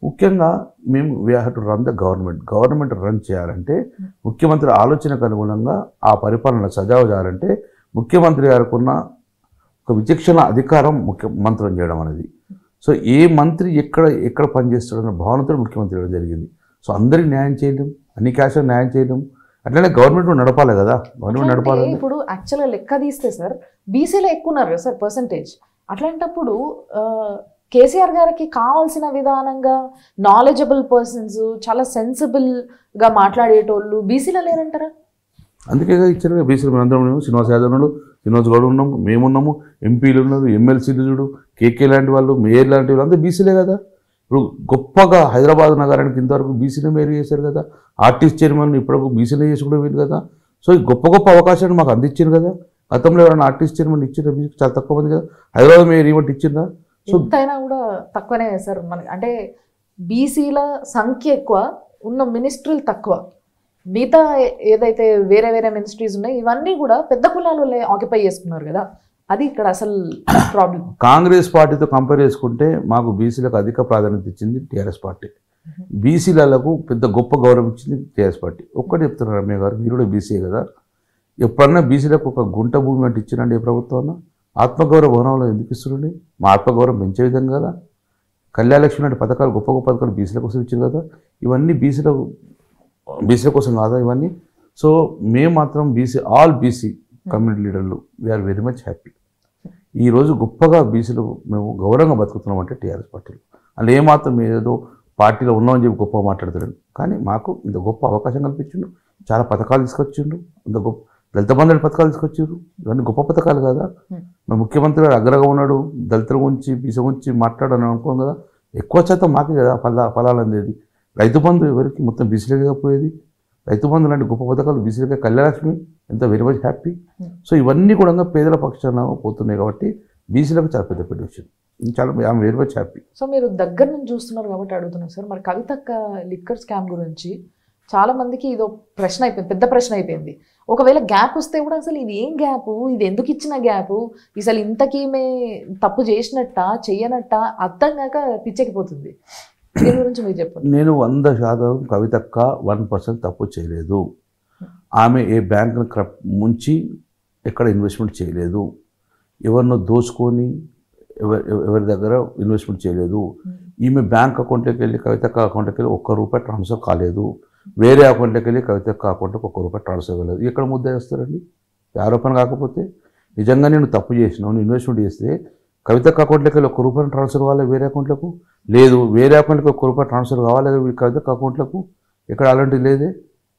Speaker 2: ముఖ్యంగా మేము we have to run the government run చేయాలంటే ముఖ్యమంత్రి ఆలోచనకు అనుగుణంగా ఆ పరిపాలన సజావు చేయాలంటే ముఖ్యమంత్రి గారికి ఉన్న ఒక విచక్షణ అధికారం మంత్రం చేయడం అనేది. సో ఏ మంత్రి ఎక్కడ పనిచేస్తాడన్న భావనతో ముఖ్యమంత్రి చేయడం జరిగింది. సో అందరికి న్యాయం చేయలేం, అన్ని క్యాస్ట్లకు న్యాయం చేయలేం, అట్లనే గవర్నమెంట్ నడపాలి కదా. గవర్నమెంట్ నడపాలి.
Speaker 1: ఇప్పుడు యాక్చువల్గా లెక్క తీస్తే సార్ బీసీలో ఎక్కువ ఉన్నారు కదా సార్ పర్సంటేజ్. అట్లాంటప్పుడు కేసీఆర్ గారికి కావాల్సిన విధానంగా నాలెడ్జబుల్ పర్సన్స్, చాలా సెన్సిబుల్గా మాట్లాడేటోళ్ళు బీసీలో లేరంటారా?
Speaker 2: అందుకే ఇచ్చారు బీసీలు. మేమందరం ఉన్నాము, శ్రీనివాస్ యాదవ్ ఉన్నాడు, శ్రీనివాస్ గౌడ్ ఉన్నాము, మేమున్నాము, ఎంపీలు ఉన్నారు, ఎమ్మెల్సీలు చూడు, కేకే లాంటి వాళ్ళు, మేయర్ లాంటి వాళ్ళు అందరూ బీసీలే కదా. ఇప్పుడు గొప్పగా హైదరాబాద్ నగరానికి ఇంతవరకు బీసీనే మేయర్ చేశారు కదా. ఆర్టిస్ట్ చైర్మన్ ఇప్పటికు బీసీనే చేసి కూడా వీళ్ళు కదా. సో ఈ గొప్ప అవకాశాన్ని మాకు అందించారు కదా. గతంలో ఎవరైనా ఆర్టిస్ట్ చైర్మన్ ఇచ్చిన చాలా తక్కువ మంది కదా. హైదరాబాద్ మేయర్ ఈవెంట్ ఇచ్చిందా?
Speaker 1: సో ఎంతైనా కూడా తక్కువనే సార్ మనకి. అంటే బీసీల సంఖ్య ఎక్కువ, ఉన్న మినిస్ట్రీలు తక్కువ. మిగతా ఏదైతే వేరే మినిస్ట్రీస్ ఉన్నాయి ఇవన్నీ కూడా పెద్ద కులాలు ఆక్యుపై చేసుకున్నారు కదా. అది ఇక్కడ అసలు ప్రాబ్లం.
Speaker 2: కాంగ్రెస్ పార్టీతో కంపేర్ చేసుకుంటే మాకు బీసీలకు అధిక ప్రాధాన్యత ఇచ్చింది టీఆర్ఎస్ పార్టీ. బీసీలకు పెద్ద గొప్ప గౌరవం ఇచ్చింది టీఆర్ఎస్ పార్టీ. ఒక్కటి చెప్తున్నారు రమ్య గారు, మీరు కూడా బీసీఏ కదా. ఎప్పుడన్నా బీసీలకు ఒక గుంట భూమి అంటే ఇచ్చినండి ఏ ప్రభుత్వం? ఆత్మగౌరవ భవనంలో ఎందుకు ఇస్తుండే? మా ఆత్మగౌరవం పెంచే విధంగా కదా. కళ్యాణలక్ష్మి లాంటి పథకాలు, గొప్ప పథకాలు బీసీల కోసం ఇచ్చారు కదా. ఇవన్నీ బీసీల కోసం కాదా ఇవన్నీ? సో మేము మాత్రం ఆల్ బీసీ కమ్యూనిటీ లీడర్లు వీఆర్ వెరీ మచ్ హ్యాపీ. ఈరోజు గొప్పగా బీసీలు మేము గౌరవంగా బతుకుతున్నాం అంటే టీఆర్ఎస్ పార్టీలో. అందులో ఏమాత్రం ఏదో పార్టీలో ఉన్నామని చెప్పి గొప్పగా మాట్లాడుతున్నాడు, కానీ మాకు ఇంత గొప్ప అవకాశం కల్పించిండు, చాలా పథకాలు తీసుకొచ్చిండు, ఇంత గొప్ప దళిత బంధువుల పథకాలు తీసుకొచ్చారు. ఇవన్నీ గొప్ప పథకాలు కదా. మా ముఖ్యమంత్రి గారు అగ్రగా ఉన్నాడు, దళితుల గురించి బీసీ గురించి మాట్లాడని అనుకోం కదా. ఎక్కువ శాతం మాకే కదా ఫలాలు అందేది. రైతు బంధు ఎవరికి? మొత్తం బీసీలుగా పోయేది. రైతు బంధు లాంటి గొప్ప పథకాలు బీసీలుగా. కళ్యాణలక్ష్మి ఎంత వెరీ మచ్ హ్యాపీ. సో ఇవన్నీ కూడా పేదల పక్షాన పోతున్నాయి కాబట్టి బీసీలకు చాలా పెద్ద విషయం. చాలా వెరీ మచ్ హ్యాపీ.
Speaker 1: సో మీరు దగ్గర నుంచి చూస్తున్నారు కాబట్టి అడుగుతున్నారు సార్. మరి కవితక్క లిక్కర్ స్కామ్ గురించి చాలా మందికి ఇదో ప్రశ్న అయిపోయింది, పెద్ద ప్రశ్న అయిపోయింది. ఒకవేళ గ్యాప్ వస్తే కూడా అసలు ఇది ఏం గ్యాపు, ఇది ఎందుకు ఇచ్చిన గ్యాపు, అసలు ఇంతకీమే తప్పు చేసినట్ట చెయ్యనట్ట అర్థం కాక పిచ్చెక్కిపోతుంది. దీని గురించి మీరు చెప్పండి.
Speaker 2: నేను 100% కవితక్క 1% తప్పు చేయలేదు. ఆమె ఏ బ్యాంకును ముంచి ఎక్కడ ఇన్వెస్ట్మెంట్ చేయలేదు, ఎవరినో దోచుకొని ఎవరి దగ్గర ఇన్వెస్ట్మెంట్ చేయలేదు. ఈమె బ్యాంక్ అకౌంట్లోకి వెళ్ళి కవితక్క అకౌంట్లోకి వెళ్ళి ₹1 ట్రాన్స్ఫర్ కాలేదు. వేరే అకౌంట్లోకి వెళ్ళి కవితక్క అకౌంట్లోకి ₹1 ట్రాన్స్ఫర్ కాలేదు. ఎక్కడ ముద్ద వేస్తారండి? ఆరోపణ కాకపోతే నిజంగా నేను తప్పు చేసినావు, నేను ఇన్వెస్ట్మెంట్ చేస్తే కవితక్క అకౌంట్లోకి వెళ్ళి ₹1 ట్రాన్స్ఫర్ కావాలి వేరే అకౌంట్లకు? లేదు. వేరే అకౌంట్కి ₹1 ట్రాన్స్ఫర్ కావాలి కవితక్క అకౌంట్లకు? ఇక్కడ అలాంటిది లేదే.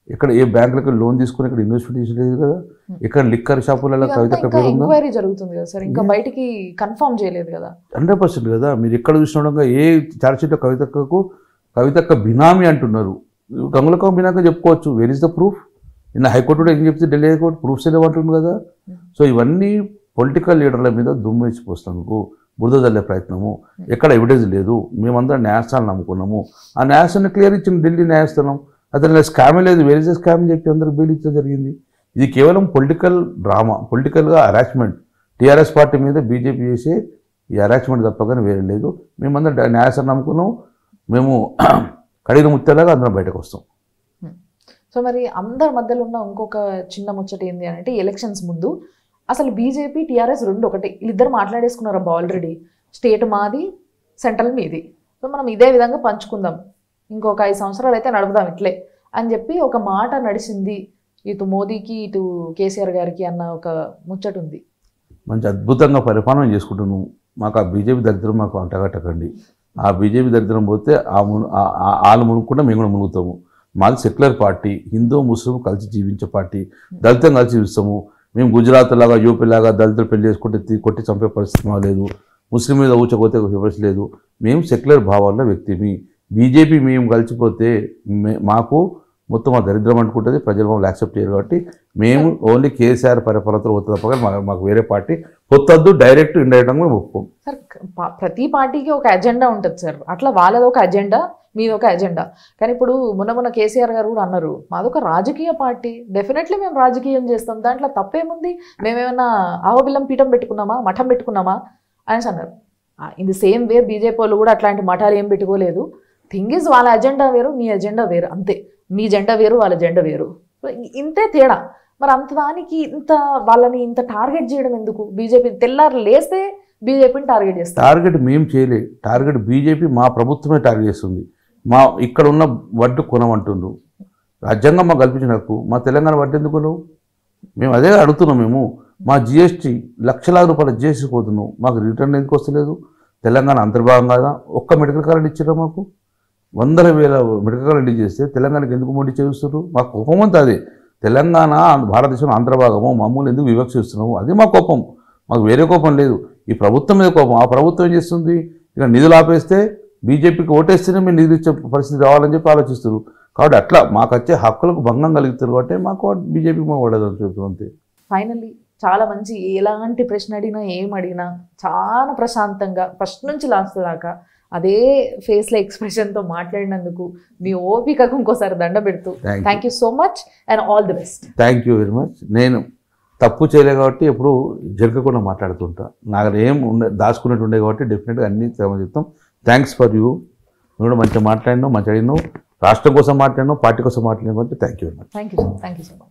Speaker 2: ఇక్కడ ఏ బ్యాంకులకు లోన్ తీసుకుని ఇక్కడ ఇన్వెస్ట్మెంట్ చేసలేదు కదా. ఇక్కడ లిక్కర్ షాపులలో కవితక్క పేరు
Speaker 1: ఎంక్వైరీ జరుగుతుంది కదా సార్, ఇంకా బయటికి కన్ఫర్మ్ చేయలేదు కదా.
Speaker 2: 100% కదా. మీరు ఎక్కడ చూసినా ఏ ఛార్జ్షీట్లో కవితక్క బినామీ అంటున్నారు. గంగులకమ్మ బినామీ చెప్పుకోవచ్చు. Where is the proof? నిన్న హైకోర్టు కూడా ఏం చెప్తే ఢిల్లీ హైకోర్టు ప్రూఫ్స్ లేవంటుంది కదా. సో ఇవన్నీ పొలిటికల్ లీడర్ల మీద దుమ్ము వేసిపోస్తాను, బురద జల్లే ప్రయత్నము. ఎక్కడ ఎవిడెన్స్ లేదు. మేమందరం న్యాయస్థానాలు నమ్ముకున్నాము. ఆ న్యాయస్థానం క్లియర్ ఇచ్చిన ఢిల్లీ న్యాయస్థానం. అతను స్కామే లేదు, వేరే స్కామ్ అని చెప్పి అందరూ బెయిల్ ఇచ్చడం జరిగింది. ఇది కేవలం పొలిటికల్ డ్రామా, పొలిటికల్గా హరాస్మెంట్. టీఆర్ఎస్ పార్టీ మీద బీజేపీ చేసే ఈ హరాస్మెంట్ తప్పగానే వేరే లేదు. మేమందరం న్యాయస్థానం నమ్ముకున్నాం. మేము కడిగిన ముత్తలాగా అందరం బయటకు వస్తాం.
Speaker 1: సో మరి అందరి మధ్యలో ఉన్న ఇంకొక చిన్న ముచ్చట ఏంటి అంటే, ఎలక్షన్స్ ముందు అసలు బీజేపీ టీఆర్ఎస్ రెండు ఒకటి, వీళ్ళిద్దరు మాట్లాడేసుకున్నారు అబ్బా ఆల్రెడీ. స్టేట్ మాది, సెంట్రల్ మీది, సో మనం ఇదే విధంగా పంచుకుందాం, ఇంకొక 5 సంవత్సరాలు అయితే నడుపుదాం ఇట్లే అని చెప్పి ఒక మాట నడిచింది. ఇటు మోదీకి ఇటు కేసీఆర్ గారికి అన్న ఒక ముచ్చట ఉంది.
Speaker 2: మంచి అద్భుతంగా పరిపాలన చేసుకుంటున్నాం. మాకు ఆ బీజేపీ దరిద్రం మాకు అంటగట్టకండి. ఆ బీజేపీ దరిద్రం పోతే వాళ్ళు మునుక్కుంటే మేము కూడా మునుగుతాము. మాది సెక్యులర్ పార్టీ, హిందూ ముస్లిం కలిసి జీవించే పార్టీ, దళితం కలిసి జీవిస్తాము. మేము గుజరాత్ లాగా యూపీ లాగా దళితులు పెళ్లి చేసుకుంటే కొట్టి చంపే పరిస్థితి లేదు. ముస్లిం మీద ఊచకోతే విమర్శ లేదు. మేము సెక్యులర్ భావాల్లో వ్యక్తిమి. బీజేపీ మేము కలిసిపోతే మాకు మొత్తం ఆ దరిద్రం అనుకుంటుంది, ప్రజలు మమ్మల్ని యాక్సెప్ట్ చేయరు. కాబట్టి మేము ఓన్లీ కేసీఆర్ పరిపాలనతో వస్తుంది తప్ప మాకు వేరే పార్టీ పొత్తొద్దు. డైరెక్ట్ ఇండైరెక్ట్గా మేము ఒప్పుకోం
Speaker 1: సార్. ప్రతి పార్టీకి ఒక అజెండా ఉంటుంది సార్. అట్లా వాళ్ళది ఒక అజెండా, మీది ఒక అజెండా. కానీ ఇప్పుడు మొన్న కేసీఆర్ గారు కూడా అన్నారు, మాదొక రాజకీయ పార్టీ, డెఫినెట్లీ మేము రాజకీయం చేస్తాం, దాంట్లో తప్పేముంది, మేమేమన్నా ఆవబిల్లం పీఠం పెట్టుకున్నామా, మఠం పెట్టుకున్నామా అనేసి అన్నారు. In the same way BJP వాళ్ళు కూడా అట్లాంటి మఠాలు ఏం పెట్టుకోలేదు. థింగ్ ఈజ్ వాళ్ళ ఎజెండా వేరు, మీ ఎజెండా వేరు, అంతే. మీ జెండా వేరు, వాళ్ళ జెండా వేరు, ఇంతే తేడా. మరి అంత దానికి వాళ్ళని ఇంత టార్గెట్ చేయడం ఎందుకు? బీజేపీ తెల్లారు లేస్తే బీజేపీని టార్గెట్ చేస్తారు.
Speaker 2: టార్గెట్ మేము చేయలే, టార్గెట్ బీజేపీ మా ప్రభుత్వమే టార్గెట్ చేస్తుంది. మా ఇక్కడ ఉన్న వడ్డు కొనమంటుండ్రు, రాజ్యాంగం మాకు కల్పించిన హక్కు, మా తెలంగాణ వడ్డు ఎందుకు నువ్వు? మేము అదే అడుగుతున్నాం. మేము మా జిఎస్టీ లక్షలాది రూపాయల జిఎస్టీ పోతున్నాం, మాకు రిటర్న్ ఎందుకు వస్తలేదు? తెలంగాణ అంతర్భాగం కాదా? ఒక్క మెడికల్ కాలేజ్ ఇచ్చారా మాకు? 100,000 మెడికల్ కాలేజ్ చేస్తే తెలంగాణకి ఎందుకు మోడీ చేస్తున్నారు? మాకు కోపం అంతా అదే. తెలంగాణ భారతదేశంలో అంతర్భాగము, మమ్మల్ని ఎందుకు వివక్షిస్తున్నాము? అది మా కోపం, మాకు వేరే కోపం లేదు. ఈ ప్రభుత్వం మీద కోపం. ఆ ప్రభుత్వం ఏం చేస్తుంది? ఇక నిధులు ఆపేస్తే బీజేపీకి ఓటేస్తేనే మేము నిధులు ఇచ్చే పరిస్థితి రావాలని చెప్పి ఆలోచిస్తారు. కాబట్టి అట్లా మాకు వచ్చే హక్కులకు భంగం కలుగుతారు కాబట్టి మాకు బీజేపీ మా పడదని చెప్తాం అంతే.
Speaker 1: ఫైనల్లీ చాలా మంచి, ఎలాంటి ప్రశ్న అడిగినా ఏం అడిగినా చాలా ప్రశాంతంగా ఫస్ట్ నుంచి లాస్ట్ దాకా అదే ఫేస్లో ఎక్స్ప్రెషన్తో మాట్లాడినందుకు మీ ఓపికకు ఇంకోసారి దండ పెడుతూ thank you so much and all the best.
Speaker 2: Thank you very much. నేను తప్పు చేయలే కాబట్టి ఎప్పుడు జరగకుండా మాట్లాడుతుంటా. నాకు ఏం దాచుకున్నట్టు ఉండే కాబట్టి డెఫినెట్గా అన్ని చెప్తాం. Thanks for you. నువ్వు కూడా మంచిగా మాట్లాడినావు, మంచిగా అడిగినావు, రాష్ట్రం కోసం మాట్లాడినావు, పార్టీ కోసం మాట్లాడినావు కాబట్టి thank you very much.
Speaker 1: Thank you so much.